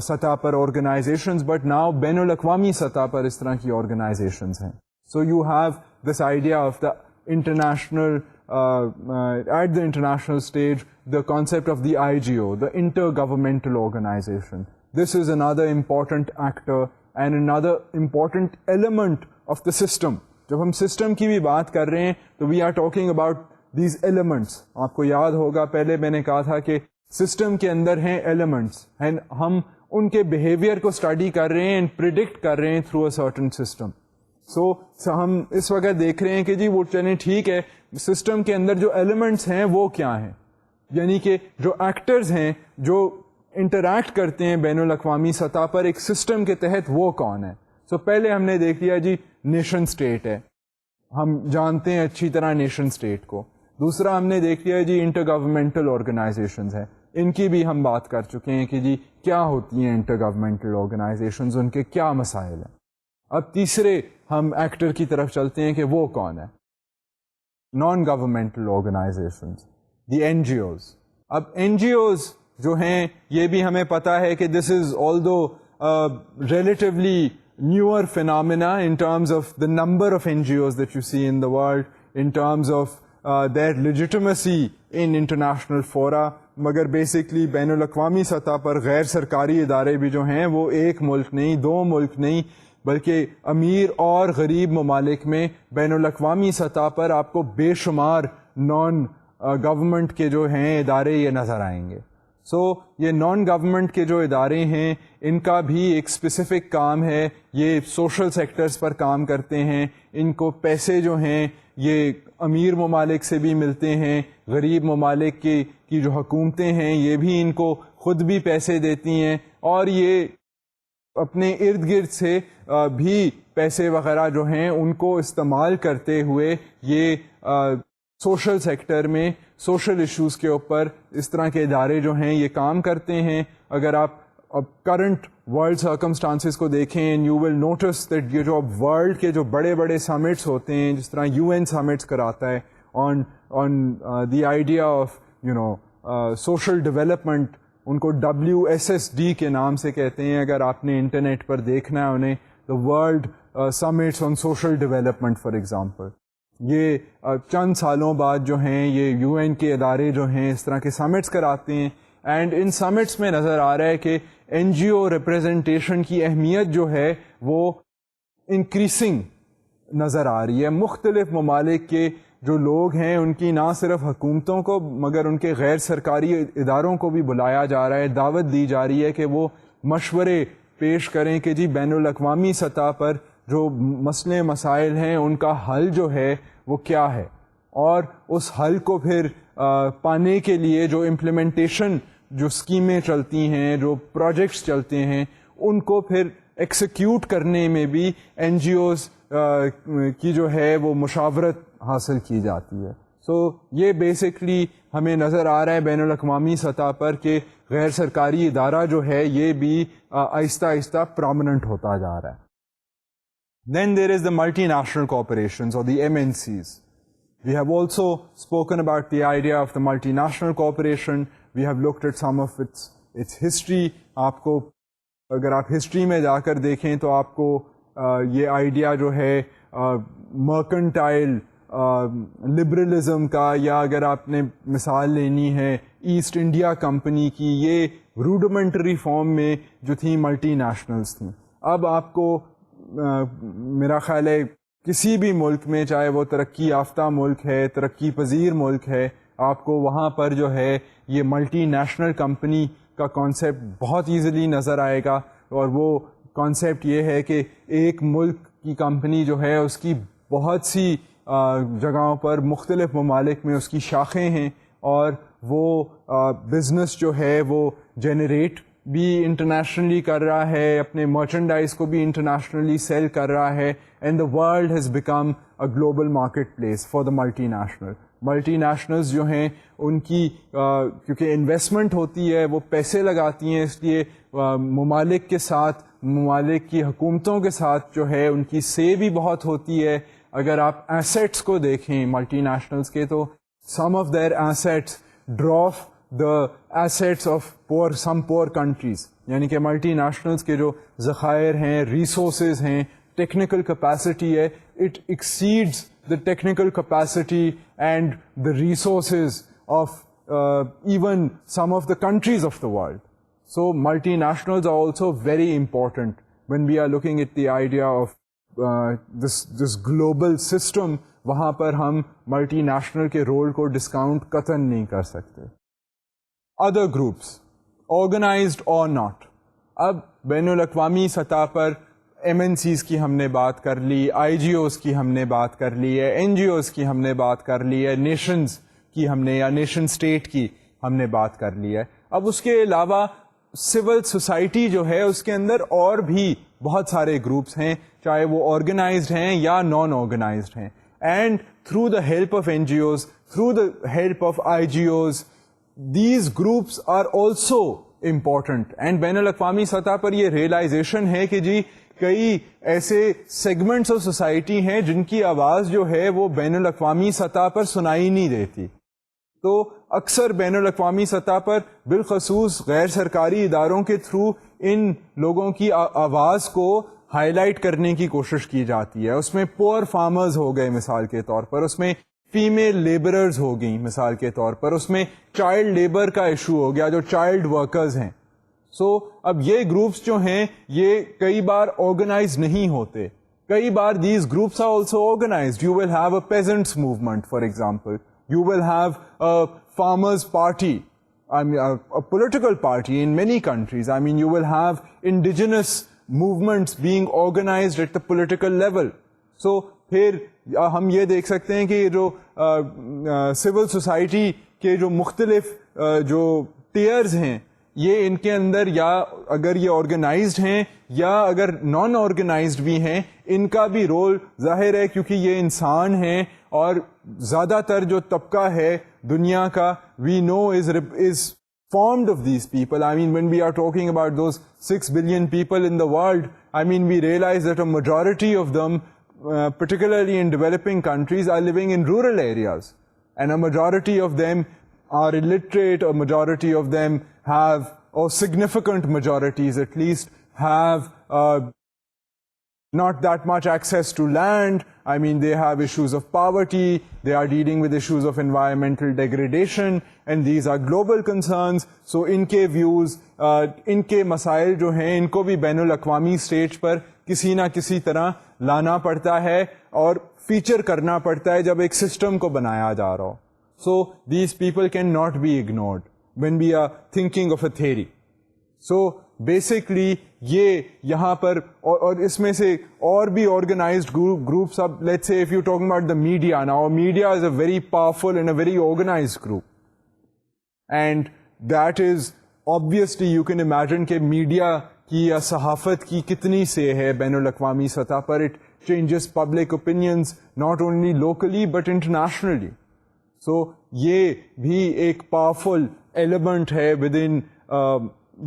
سطح پر آرگنائزیشنز, بٹ ناؤ بین الاقوامی سطح پر اس طرح کی آرگنائزیشنز ہیں. So you have this idea of the international at the international stage, the concept of the IGO, the intergovernmental organization. This is another important actor and another important element of the system. جب ہم system کی بھی بات کر رہے ہیں تو we are talking about these elements. آپ کو یاد ہوگا پہلے میں نے کہا تھا کہ سسٹم کے اندر ہیں ایلیمنٹس, and ہم ان کے بیہیویئر کو اسٹڈی کر رہے ہیں, پریڈکٹ کر رہے ہیں تھرو اے سرٹن سسٹم. سو ہم اس وقت دیکھ رہے ہیں کہ جی وہ چلیں ٹھیک ہے, سسٹم کے اندر جو ایلیمنٹس ہیں وہ کیا ہیں, یعنی کہ جو ایکٹرز ہیں جو انٹریکٹ کرتے ہیں بین الاقوامی سطح پر ایک سسٹم کے تحت, وہ کون ہے. سو پہلے ہم نے دیکھ لیا جی نیشن اسٹیٹ ہے, ہم جانتے ہیں اچھی طرح نیشن اسٹیٹ کو. دوسرا ہم نے دیکھ لیا جی انٹر گورنمنٹل آرگنائزیشنز ہیں, ان کی بھی ہم بات کر چکے ہیں کہ جی کیا ہوتی ہیں انٹر گورنمنٹل آرگنائزیشنز, ان کے کیا مسائل ہیں. اب تیسرے ہم ایکٹر کی طرف چلتے ہیں کہ وہ کون ہے, non governmental organisations, the N G Os. اب این جی اوز جو ہیں یہ بھی ہمیں پتا ہے کہ this is although relatively newer phenomena in terms of the number of N G Os that you see in the world, in terms of that legitimacy in international fora. مگر basically بین الاقوامی سطح پر غیر سرکاری ادارے بھی جو ہیں وہ ایک ملک نہیں, دو ملک نہیں, بلکہ امیر اور غریب ممالک میں بین الاقوامی سطح پر آپ کو بے شمار نان گورنمنٹ کے جو ہیں ادارے یہ نظر آئیں گے. سو یہ نان گورنمنٹ کے جو ادارے ہیں ان کا بھی ایک اسپیسیفک کام ہے, یہ سوشل سیکٹرز پر کام کرتے ہیں, ان کو پیسے جو ہیں یہ امیر ممالک سے بھی ملتے ہیں, غریب ممالک کی جو حکومتیں ہیں یہ بھی ان کو خود بھی پیسے دیتی ہیں, اور یہ اپنے ارد گرد سے بھی پیسے وغیرہ جو ہیں ان کو استعمال کرتے ہوئے یہ سوشل سیکٹر میں سوشل ایشوز کے اوپر اس طرح کے ادارے جو ہیں یہ کام کرتے ہیں. اگر آپ اب کرنٹ ورلڈ سرکمسٹانسز کو دیکھیں, یو ول نوٹس دیٹ یہ جو اب ورلڈ کے جو بڑے بڑے سمٹس ہوتے ہیں, جس طرح یو این سمٹس کراتا ہے on the idea of social development, ان کو WSSD کے نام سے کہتے ہیں. اگر آپ نے انٹرنیٹ پر دیکھنا ہے انہیں, the world summits on social development for example, یہ چند سالوں بعد جو ہیں یہ یو این کے ادارے جو ہیں اس طرح کے سمٹس کراتے ہیں. اینڈ ان سمٹس میں نظر آ رہا ہے کہ این جی او ریپرزنٹیشن کی اہمیت جو ہے وہ انکریزنگ نظر آ رہی ہے. مختلف ممالک کے جو لوگ ہیں ان کی نہ صرف حکومتوں کو مگر ان کے غیر سرکاری اداروں کو بھی بلایا جا رہا ہے, دعوت دی جا رہی ہے کہ وہ مشورے پیش کریں کہ جی بین الاقوامی سطح پر جو مسئلے مسائل ہیں ان کا حل جو ہے وہ کیا ہے, اور اس حل کو پھر پانے کے لیے جو امپلیمنٹیشن جو اسکیمیں چلتی ہیں, جو پروجیکٹس چلتے ہیں, ان کو پھر ایکسیکیوٹ کرنے میں بھی این جی اوز کی جو ہے وہ مشاورت حاصل کی جاتی ہے. سو یہ بیسکلی ہمیں نظر آ رہا ہے بین الاقوامی سطح پر کہ غیر سرکاری ادارہ جو ہے یہ بھی آہستہ آہستہ پرومیننٹ ہوتا جا رہا ہے. Then there is the multinational corporations or the MNCs. We have also spoken about the idea of the multinational corporation. We have looked at some of its history. آپ کو اگر آپ ہسٹری میں جا کر دیکھیں تو آپ کو یہ آئیڈیا جو ہے مرکنٹائل لبرلزم کا, یا اگر آپ نے مثال لینی ہے ایسٹ انڈیا کمپنی کی, یہ روڈیمنٹری فارم میں جو تھیں ملٹی نیشنلز تھیں. اب آپ کو میرا خیال ہے کسی بھی ملک میں, چاہے وہ ترقی یافتہ ملک ہے, ترقی پذیر ملک ہے, آپ کو وہاں پر جو ہے یہ ملٹی نیشنل کمپنی کا کانسیپٹ بہت ایزیلی نظر آئے گا. اور وہ کانسیپٹ یہ ہے کہ ایک ملک کی کمپنی جو ہے اس کی بہت سی جگہوں پر مختلف ممالک میں اس کی شاخیں ہیں, اور وہ بزنس جو ہے وہ جنریٹ بھی انٹرنیشنلی کر رہا ہے, اپنے مرچنڈائز کو بھی انٹرنیشنلی سیل کر رہا ہے. And the world has become a global market place for the multi national. Multi nationals جو ہیں ان کی کیونکہ انویسٹمنٹ ہوتی ہے, وہ پیسے لگاتی ہیں, اس لیے ممالک کے ساتھ, ممالک کی حکومتوں کے ساتھ جو ہے ان کی سے بھی بہت ہوتی ہے. اگر آپ ایسیٹس کو دیکھیں ملٹی نیشنلز کے, تو some of their assets drop the assets of some poor countries, یعنی کہ ملٹی نیشنلز کے جو ذخائر ہیں, ریسورسز ہیں, ٹیکنیکل کیپیسٹی ہے, it exceeds the technical capacity and the resources of even some of the countries of the world. So multinationals are also very important when we are looking at the idea of this global system. وہاں پر ہم multi national کے role کو discount قطعاً نہیں کر سکتے. Other groups organized اور not. اب بین الاقوامی سطح پر ایم این سیز کی ہم نے بات کر لی, آئی جی اوز کی ہم نے بات کر لی ہے, این جی اوز کی ہم نے بات کر لی ہے, نیشنز کی ہم نے یا نیشن اسٹیٹ کی ہم نے بات کر لی ہے. اب اس کے علاوہ سول سوسائٹی جو ہے اس کے اندر اور بھی بہت سارے گروپس ہیں, چاہے وہ آرگنائزڈ ہیں یا نان آرگنائزڈ ہیں. And through the help of N G Os, through the help of I G Os, these groups are also important. And بین الاقوامی سطح پر یہ ریئلائزیشن ہے کہ جی کئی ایسے سیگمنٹس آف سوسائٹی ہیں جن کی آواز جو ہے وہ بین الاقوامی سطح پر سنائی نہیں دیتی. تو اکثر بین الاقوامی سطح پر بالخصوص غیر سرکاری اداروں کے تھرو ان لوگوں کی آواز کو ہائی لائٹ کرنے کی کوشش کی جاتی ہے. اس میں پور فارمرز ہو گئے مثال کے طور پر, اس میں فیمیل لیبررز ہو گئیں مثال کے طور پر, اس میں چائلڈ لیبر کا ایشو ہو گیا, جو چائلڈ ورکرز ہیں. سو اب یہ گروپس جو ہیں یہ کئی بار آرگنائز نہیں ہوتے. کئی بار these groups are also organised. You will have a peasants movement for example, you will have a farmers party, a political party in many countries. I mean, you will have indigenous movements being organized at the political level. So پھر ہم یہ دیکھ سکتے ہیں کہ جو civil society کے جو مختلف جو ٹیئرز ہیں یہ ان کے اندر یا اگر یہ آرگنائزڈ ہیں یا اگر نان آرگنائزڈ بھی ہیں, ان کا بھی رول ظاہر ہے کیونکہ یہ انسان ہیں اور زیادہ تر جو طبقہ ہے دنیا کا we know is formed of these people. I mean, when we are talking about those 6 billion people in the world, I mean, we realize that a majority of them, particularly in developing countries, are living in rural areas. And a majority of them are illiterate, a majority of them have, or significant majorities at least, have not that much access to land. I mean, they have issues of poverty, they are dealing with issues of environmental degradation, and these are global concerns. So ان کے views, ان کے مسائل جو ہیں ان کو بھی بین الاقوامی stage پر کسی نہ کسی طرح لانا پڑتا ہے اور فیچر کرنا پڑتا ہے جب ایک سسٹم کو بنایا جا رہا ہو. So these people can not be ignored when we are thinking of a theory. So basically یہ یہاں پر اور اس میں سے اور بھی آرگنائزڈ گروپس. اب let's say if you're talking about the media now, media is a very powerful and a very organized group, and that is obviously you can imagine کہ media کی یا صحافت کی کتنی سے ہے بین الاقوامی سطح پر. It changes public opinions not only locally but internationally. So یہ بھی ایک پاورفل ایلیمنٹ ہے within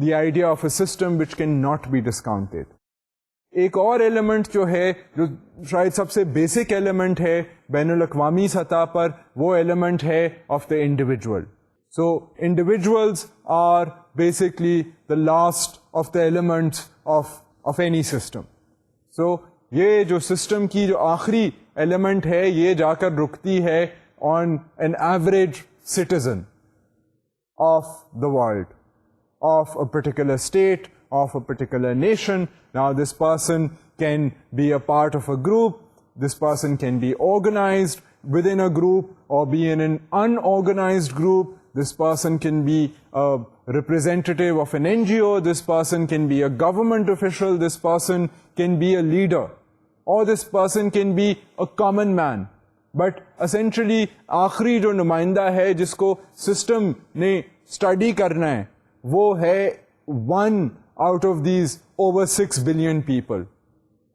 the idea of a system which can not be discounted. ایک اور ایلیمنٹ جو ہے جو شاید سب سے بیسک ایلیمنٹ ہے بین الاقوامی سطح پر, وہ ایلیمنٹ ہے of the individual. So individuals are basically the last of the elements of any system. So یہ جو سسٹم کی جو آخری ایلیمنٹ ہے یہ جا کر رکتی ہے on an average citizen of the world, of a particular state, of a particular nation. Now this person can be a part of a group, this person can be organized within a group or be in an unorganized group, this person can be a representative of an NGO, this person can be a government official, this person can be a leader, or this person can be a common man. But essentially آخری جو نمائندہ ہے جس کو system نے study کرنا ہے وہ ہے one out of these over 6 billion people.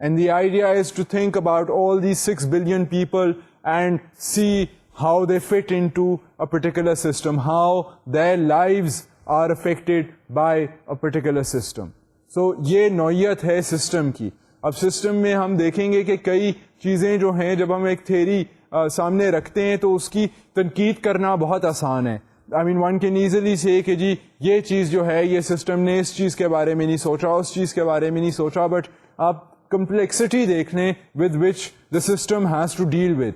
And the idea is to think about all these 6 billion people and see how they fit into a particular system, how their lives are affected by a particular system. So یہ نوعیت ہے system کی. اب system میں ہم دیکھیں گے کہ کئی چیزیں جو ہیں جب ہم ایک تھیری سامنے رکھتے ہیں تو اس کی تنقید کرنا بہت آسان ہے. I mean one can easily say کہ جی یہ چیز جو ہے یہ سسٹم نے اس چیز کے بارے میں نہیں سوچا, اس چیز کے بارے میں نہیں سوچا, بٹ آپ کمپلیکسٹی دیکھ لیں with which the system has to deal with.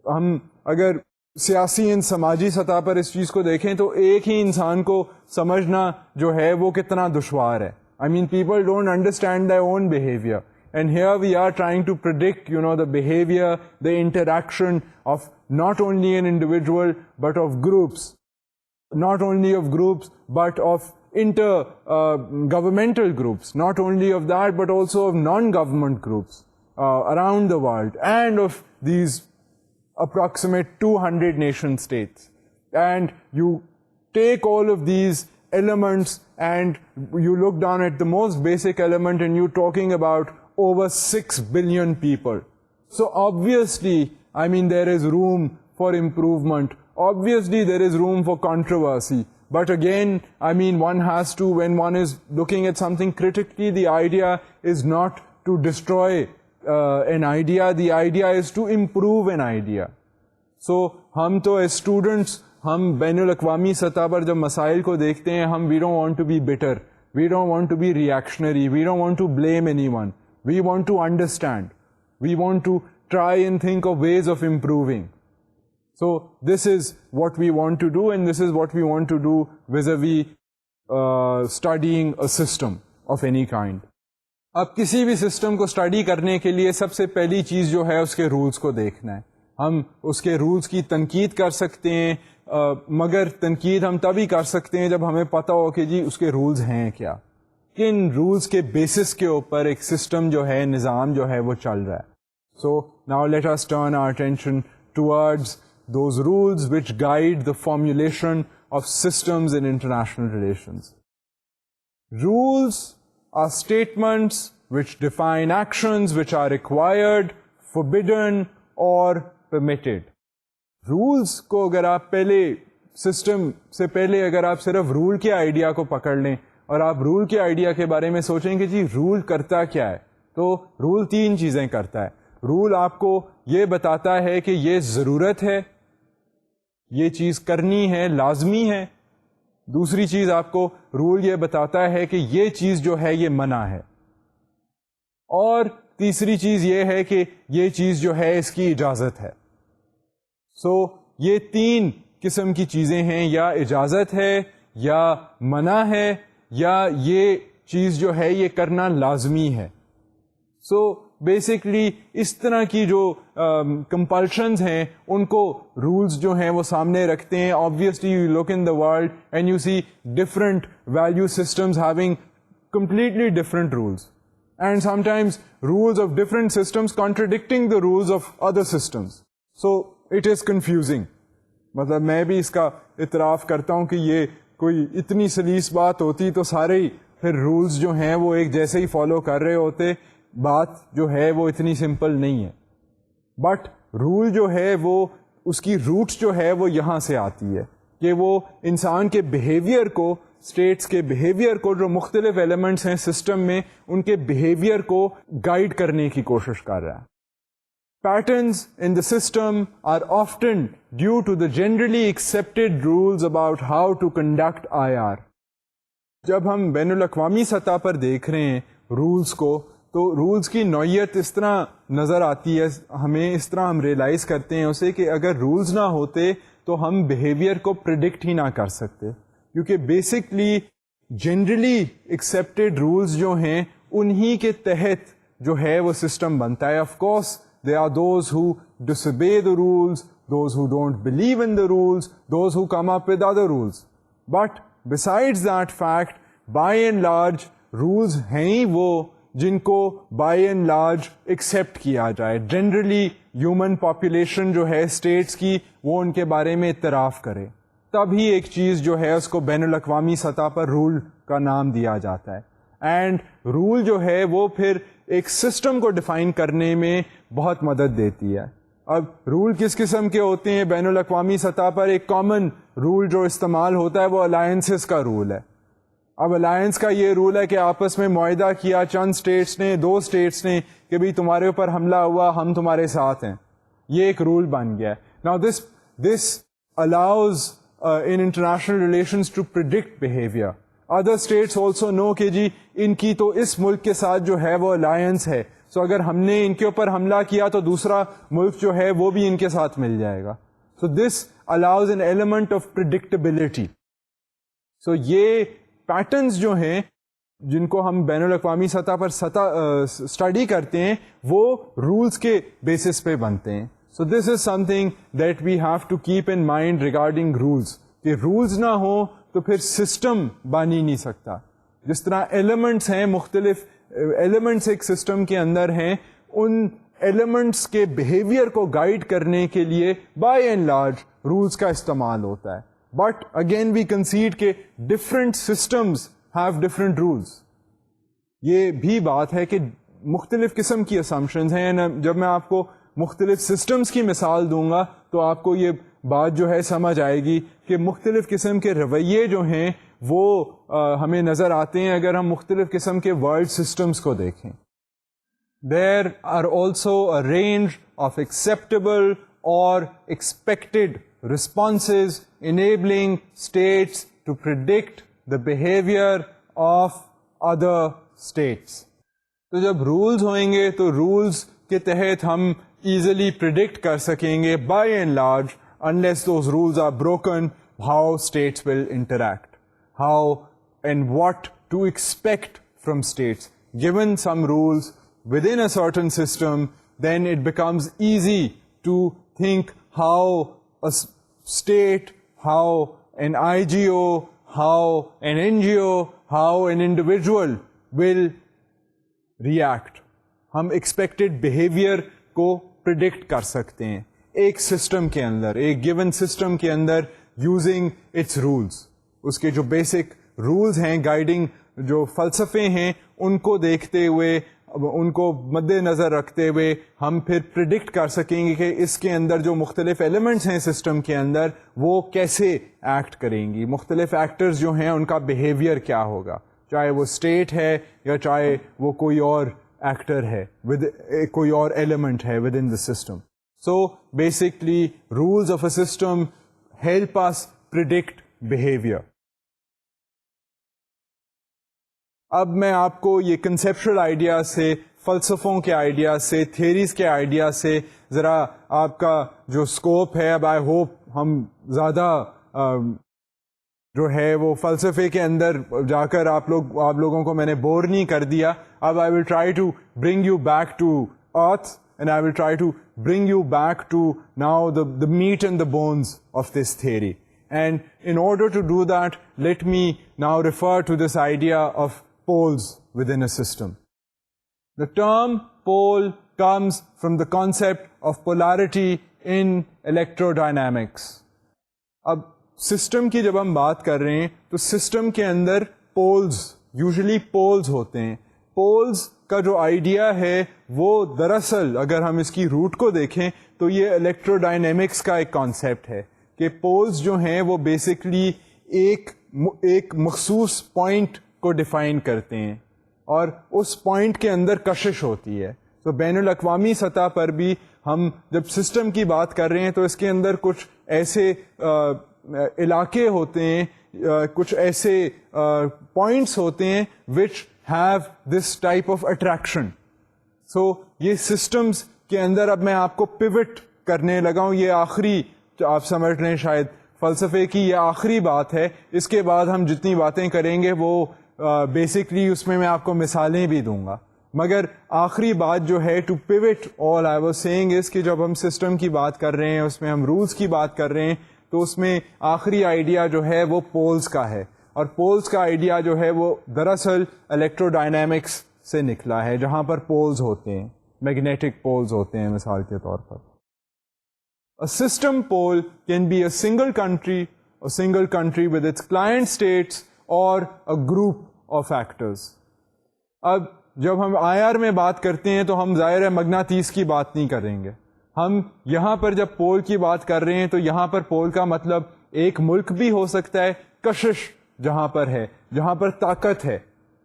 ہم اگر سیاسی سماجی سطح پر اس چیز کو دیکھیں تو ایک ہی انسان کو سمجھنا جو ہے وہ کتنا دشوار ہے. I mean people don't understand their own behavior. And here we are trying to predict, the behavior, the interaction of not only an individual, but of groups. Not only of groups, but of governmental groups. Not only of that, but also of non-government groups around the world. And of these approximate 200 nation states. And you take all of these elements and you look down at the most basic element and you're talking about over 6 billion people. So obviously, I mean, there is room for improvement. Obviously, there is room for controversy. But again, I mean, one has to, when one is looking at something critically, the idea is not to destroy an idea. The idea is to improve an idea. So, ہم تو as students, ہم بین الاقوامی سطح پر جب مسائل کو دیکھتے ہیں, ہم we don't want to be bitter. We don't want to be reactionary. We don't want to blame anyone. We want to understand. We want to try and think of ways of improving. So this is what we want to do, and this is what we want to do vis-a-vis studying a system of any kind. اب کسی بھی system کو study کرنے کے لیے سب سے پہلی چیز جو ہے اس کے رولز کو دیکھنا ہے. ہم اس کے رولز کی تنقید کر سکتے ہیں, مگر تنقید ہم تبھی کر سکتے ہیں جب ہمیں پتہ ہو کہ جی اس کے رولز ہیں کیا, کن رولز کے بیسس کے اوپر ایک سسٹم جو ہے, نظام جو ہے وہ چل رہا ہے. So now let us turn our attention towards those rules which guide the formulation of systems in international relations. Rules are statements which define actions which are required, forbidden or permitted. Rules کو اگر آپ پہلے system سے پہلے اگر آپ صرف role کے آئیڈیا کو پکڑ لیں اور آپ رول کے آئیڈیا کے بارے میں سوچیں کہ جی رول کرتا کیا ہے, تو رول 3 چیزیں کرتا ہے. رول آپ کو یہ بتاتا ہے کہ یہ ضرورت ہے, یہ چیز کرنی ہے, لازمی ہے. دوسری چیز آپ کو رول یہ بتاتا ہے کہ یہ چیز جو ہے یہ منع ہے. اور تیسری چیز یہ ہے کہ یہ چیز جو ہے اس کی اجازت ہے. سو یہ 3 قسم کی چیزیں ہیں, یا اجازت ہے, یا منع ہے, یا یہ چیز جو ہے یہ کرنا لازمی ہے. سو بیسکلی اس طرح کی جو کمپلشنز ہیں ان کو رولز جو ہیں وہ سامنے رکھتے ہیں. Obviously you look in the world and you see different value systems having completely different rules, and sometimes rules of different systems contradicting the rules of other systems. So it is confusing. مطلب میں بھی اس کا اعتراف کرتا ہوں کہ یہ کوئی اتنی سلیس بات ہوتی تو سارے ہی پھر رولز جو ہیں وہ ایک جیسے ہی فالو کر رہے ہوتے. بات جو ہے وہ اتنی سمپل نہیں ہے. بٹ رول جو ہے وہ اس کی روٹ جو ہے وہ یہاں سے آتی ہے کہ وہ انسان کے بیہیویئر کو, اسٹیٹس کے بیہیویئر کو, جو مختلف ایلیمنٹس ہیں سسٹم میں, ان کے بیہیویئر کو گائیڈ کرنے کی کوشش کر رہا ہے. Patterns in the system are often due to the generally accepted rules about how to conduct IR. جب ہم بین الاقوامی سطح پر دیکھ رہے ہیں رولز کو, تو رولز کی نوعیت اس طرح نظر آتی ہے ہمیں, اس طرح ہم ریئلائز کرتے ہیں اسے کہ اگر رولز نہ ہوتے تو ہم بیہیویئر کو پریڈکٹ ہی نہ کر سکتے, کیونکہ بیسکلی جنرلی ایکسیپٹیڈ رولز جو ہیں انہی کے تحت جو ہے وہ سسٹم بنتا ہے. Of course there are those who disobey the rules, those who don't believe in the rules, those who come up with other rules. But besides that fact, by and large, rules ہیں ہی وہ جن کو by and large accept کیا جائے. Generally, human population جو ہے states کی, وہ ان کے بارے میں اعتراف کرے, تب ہی ایک چیز جو ہے اس کو بین الاقوامی سطح پر رول کا نام دیا جاتا ہے. اینڈ رول جو ہے وہ پھر ایک سسٹم کو ڈیفائن کرنے میں بہت مدد دیتی ہے. اب رول کس قسم کے ہوتے ہیں بین الاقوامی سطح پر؟ ایک کامن رول جو استعمال ہوتا ہے وہ الائنسز کا رول ہے. اب الائنس کا یہ رول ہے کہ آپس میں معاہدہ کیا چند اسٹیٹس نے, 2 اسٹیٹس نے, کہ بھئی تمہارے اوپر حملہ ہوا, ہم تمہارے ساتھ ہیں. یہ ایک رول بن گیا ہے. Now this allows in international relations to predict behavior. Other states also know کہ جی ان کی تو اس ملک کے ساتھ جو ہے وہ alliance ہے, سو اگر ہم نے ان کے اوپر حملہ کیا تو دوسرا ملک جو ہے وہ بھی ان کے ساتھ مل جائے گا. So this allows an element of predictability. So یہ پیٹرنز جو ہیں جن کو ہم بین الاقوامی سطح پر اسٹڈی کرتے ہیں وہ رولز کے بیسس پہ بنتے ہیں. So this is something that we have to keep in mind regarding rules. کہ رولز نہ ہوں تو پھر سسٹم بن ہی نہیں سکتا. جس طرح ایلیمنٹس ہیں, مختلف ایلیمنٹس ایک سسٹم کے اندر ہیں, ان ایلیمنٹس کے بیہیویئر کو گائیڈ کرنے کے لیے بائی اینڈ لارج رولز کا استعمال ہوتا ہے. بٹ اگین وی کنسیڈ کہ different systems have different rules. یہ بھی بات ہے کہ مختلف قسم کی اسمپشنز ہیں. جب میں آپ کو مختلف سسٹمز کی مثال دوں گا تو آپ کو یہ بات جو ہے سمجھ آئے گی کہ مختلف قسم کے رویے جو ہیں وہ ہمیں نظر آتے ہیں اگر ہم مختلف قسم کے ورلڈ سسٹمز کو دیکھیں. There are also a range of acceptable or expected responses enabling states to predict the behavior of other states. تو جب رولز ہوئیں گے تو رولز کے تحت ہم ایزیلی پریڈکٹ کر سکیں گے by and large, unless those rules are broken, how states will interact, how and what to expect from states. Given some rules within a certain system, then it becomes easy to think how a state, how an IGO, how an NGO, how an individual will react. ہم expected behavior کو predict کر سکتے ہیں ایک system کے اندر, ایک given system کے اندر, using its rules. اس کے جو بیسک رولز ہیں, گائیڈنگ جو فلسفے ہیں, ان کو دیکھتے ہوئے, ان کو مد نظر رکھتے ہوئے ہم پھر پریڈکٹ کر سکیں گے کہ اس کے اندر جو مختلف ایلیمنٹس ہیں سسٹم کے اندر وہ کیسے ایکٹ کریں گی, مختلف ایکٹرز جو ہیں ان کا بیہیویئر کیا ہوگا, چاہے وہ اسٹیٹ ہے یا چاہے وہ کوئی اور ایکٹر ہے, کوئی اور ایلیمنٹ ہے with in the system. So basically rules of a system help us predict behavior. اب میں آپ کو یہ کنسیپچل آئیڈیا سے, فلسفوں کے آئیڈیا سے, تھیریز کے آئیڈیا سے ذرا آپ کا جو اسکوپ ہے, اب آئی ہوپ ہم زیادہ جو ہے وہ فلسفے کے اندر جا کر آپ لوگوں کو میں نے بور نہیں کر دیا. اب I will try to bring you back to earth and I will try to bring you back to now the meat and the bones of this theory. And in order to do that, let me now refer to this idea of poles within a system. The term pole comes from the concept of polarity in electrodynamics. اب system کی جب ہم بات کر رہے ہیں تو system کے اندر پولز, یوزلی پولز ہوتے ہیں. پولز کا جو آئیڈیا ہے وہ دراصل اگر ہم اس کی روٹ کو دیکھیں تو یہ الیکٹرو ڈائنامکس کا ایک کانسیپٹ ہے کہ پولز جو ہیں وہ بیسکلی ایک مخصوص پوائنٹ کو ڈیفائن کرتے ہیں اور اس پوائنٹ کے اندر کشش ہوتی ہے. تو بین الاقوامی سطح پر بھی ہم جب سسٹم کی بات کر رہے ہیں تو اس کے اندر کچھ ایسے علاقے ہوتے ہیں, کچھ ایسے پوائنٹس ہوتے ہیں وچ have this type of attraction. So یہ systems کے اندر اب میں آپ کو pivot کرنے لگا ہوں. یہ آخری آپ سمجھ رہے ہیں شاید فلسفے کی یہ آخری بات ہے. اس کے بعد ہم جتنی باتیں کریں گے وہ بیسکلی اس میں آپ کو مثالیں بھی دوں گا. مگر آخری بات جو ہے to put all I was saying اس کہ جب ہم سسٹم کی بات کر رہے ہیں, اس میں ہم رولز کی بات کر رہے ہیں, تو اس میں آخری آئیڈیا جو ہے وہ پولز کا ہے. اور پولز کا آئیڈیا جو ہے وہ دراصل الیکٹرو ڈائنامکس سے نکلا ہے, جہاں پر پولز ہوتے ہیں, میگنیٹک پولز ہوتے ہیں مثال کے طور پر. A system pole can be a single country with its client states or a group of actors. اب جب ہم IR میں بات کرتے ہیں تو ہم ظاہر ہے مغناطیس کی بات نہیں کریں گے. ہم یہاں پر جب پول کی بات کر رہے ہیں تو یہاں پر پول کا مطلب ایک ملک بھی ہو سکتا ہے, کشش جہاں پر ہے, جہاں پر طاقت ہے,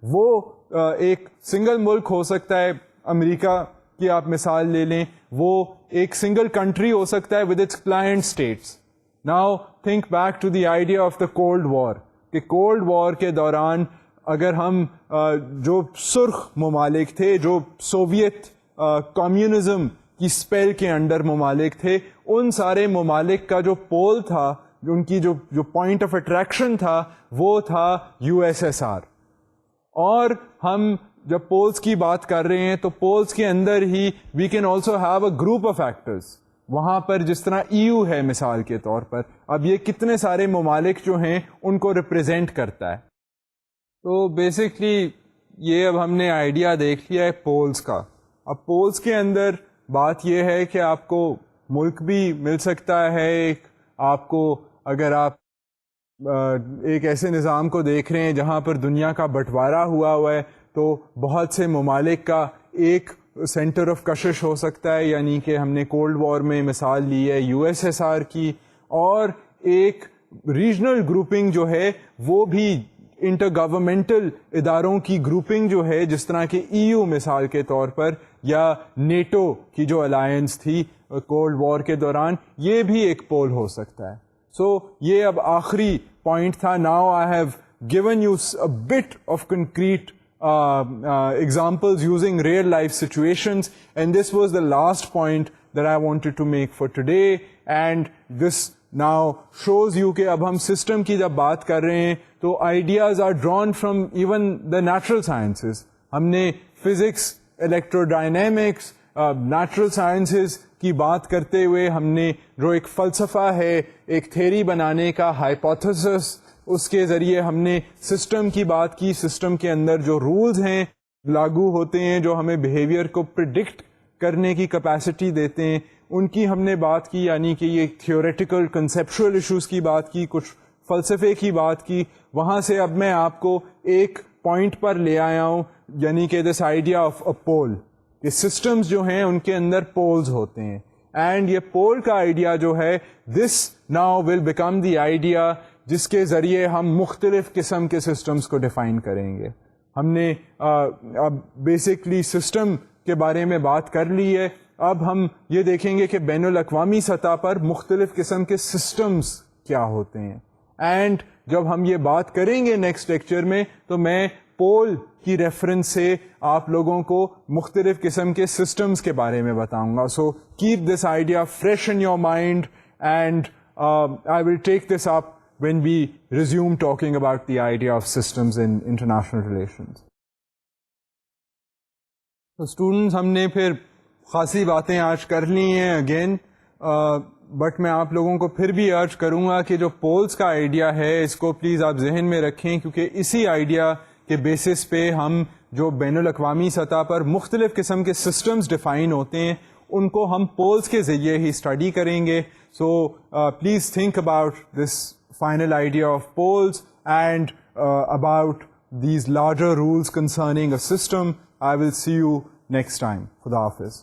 وہ ایک سنگل ملک ہو سکتا ہے. امریکہ کی آپ مثال لے لیں, وہ ایک سنگل کنٹری ہو سکتا ہے with its client states. Now think back to the idea of the Cold War کہ کولڈ وار کے دوران اگر ہم جو سرخ ممالک تھے, جو سوویت کمیونزم کی اسپیل کے انڈر ممالک تھے, ان سارے ممالک کا جو پول تھا, ان کی جو پوائنٹ آف اٹریکشن تھا, وہ تھا یو ایس ایس آر. اور ہم جب پولز کی بات کر رہے ہیں تو پولز کے اندر ہی we can also have a group of actors. وہاں پر جس طرح ای یو ہے مثال کے طور پر, اب یہ کتنے سارے ممالک جو ہیں ان کو ریپرزینٹ کرتا ہے. تو بیسکلی یہ اب ہم نے آئیڈیا دیکھ لیا ہے پولز کا. اب پولز کے اندر بات یہ ہے کہ آپ کو ملک بھی مل سکتا ہے ایک, آپ کو اگر آپ ایک ایسے نظام کو دیکھ رہے ہیں جہاں پر دنیا کا بٹوارا ہوا ہے تو بہت سے ممالک کا ایک سینٹر آف کشش ہو سکتا ہے, یعنی کہ ہم نے کولڈ وار میں مثال لی ہے یو ایس ایس آر کی, اور ایک ریجنل گروپنگ جو ہے وہ بھی انٹر گورنمنٹل اداروں کی گروپنگ جو ہے, جس طرح کہ ای یو مثال کے طور پر, یا نیٹو کی جو الائنس تھی کولڈ وار کے دوران, یہ بھی ایک پول ہو سکتا ہے. سو یہ اب آخری پوائنٹ تھا. Now I have given you a but of concrete examples using real life situations, and this was the last point that I wanted to make for today. And this now shows you کہ اب ہم system کی جب بات کر رہے ہیں تو ideas are drawn from even the natural sciences. ہم نے فزکس, electrodynamics, natural sciences کی بات کرتے ہوئے ہم نے جو ایک فلسفہ ہے ایک تھیری بنانے کا, hypothesis, اس کے ذریعے ہم نے سسٹم کی بات کی. سسٹم کے اندر جو رولز ہیں لاگو ہوتے ہیں جو ہمیں بیہیویئر کو پریڈکٹ کرنے کی کیپیسٹی دیتے ہیں, ان کی ہم نے بات کی, یعنی کہ یہ تھیوریٹیکل کنسیپچول ایشوز کی بات کی, کچھ فلسفے کی بات کی. وہاں سے اب میں آپ کو ایک پوائنٹ پر لے آیا ہوں, یعنی کہ دس آئیڈیا آف اے پول, کہ سسٹمز جو ہیں ان کے اندر پولز ہوتے ہیں. اینڈ یہ پول کا آئیڈیا جو ہے, this now will become the idea جس کے ذریعے ہم مختلف قسم کے سسٹمز کو ڈیفائن کریں گے. ہم نے اب بیسکلی سسٹم کے بارے میں بات کر لی ہے, اب ہم یہ دیکھیں گے کہ بین الاقوامی سطح پر مختلف قسم کے سسٹمز کیا ہوتے ہیں. اینڈ جب ہم یہ بات کریں گے نیکسٹ لیکچر میں تو میں پول کی ریفرنس سے آپ لوگوں کو مختلف قسم کے سسٹمز کے بارے میں بتاؤں گا. So keep this idea fresh in your mind, and I will take this up when we resume talking about the idea of systems in international relations. So students, ہم نے پھر خاصی باتیں آج کر لی ہیں اگین, بٹ میں آپ لوگوں کو پھر بھی ارج کروں گا کہ جو پولز کا آئیڈیا ہے اس کو پلیز آپ ذہن میں رکھیں, کیونکہ اسی آئیڈیا کے بیسس پہ ہم جو بین الاقوامی سطح پر مختلف قسم کے سسٹمز ڈیفائن ہوتے ہیں ان کو ہم پولز کے ذریعے ہی اسٹڈی کریں گے. So please think about this final idea of poles and about these larger rules concerning a system. I will see you next time. Khuda Hafiz.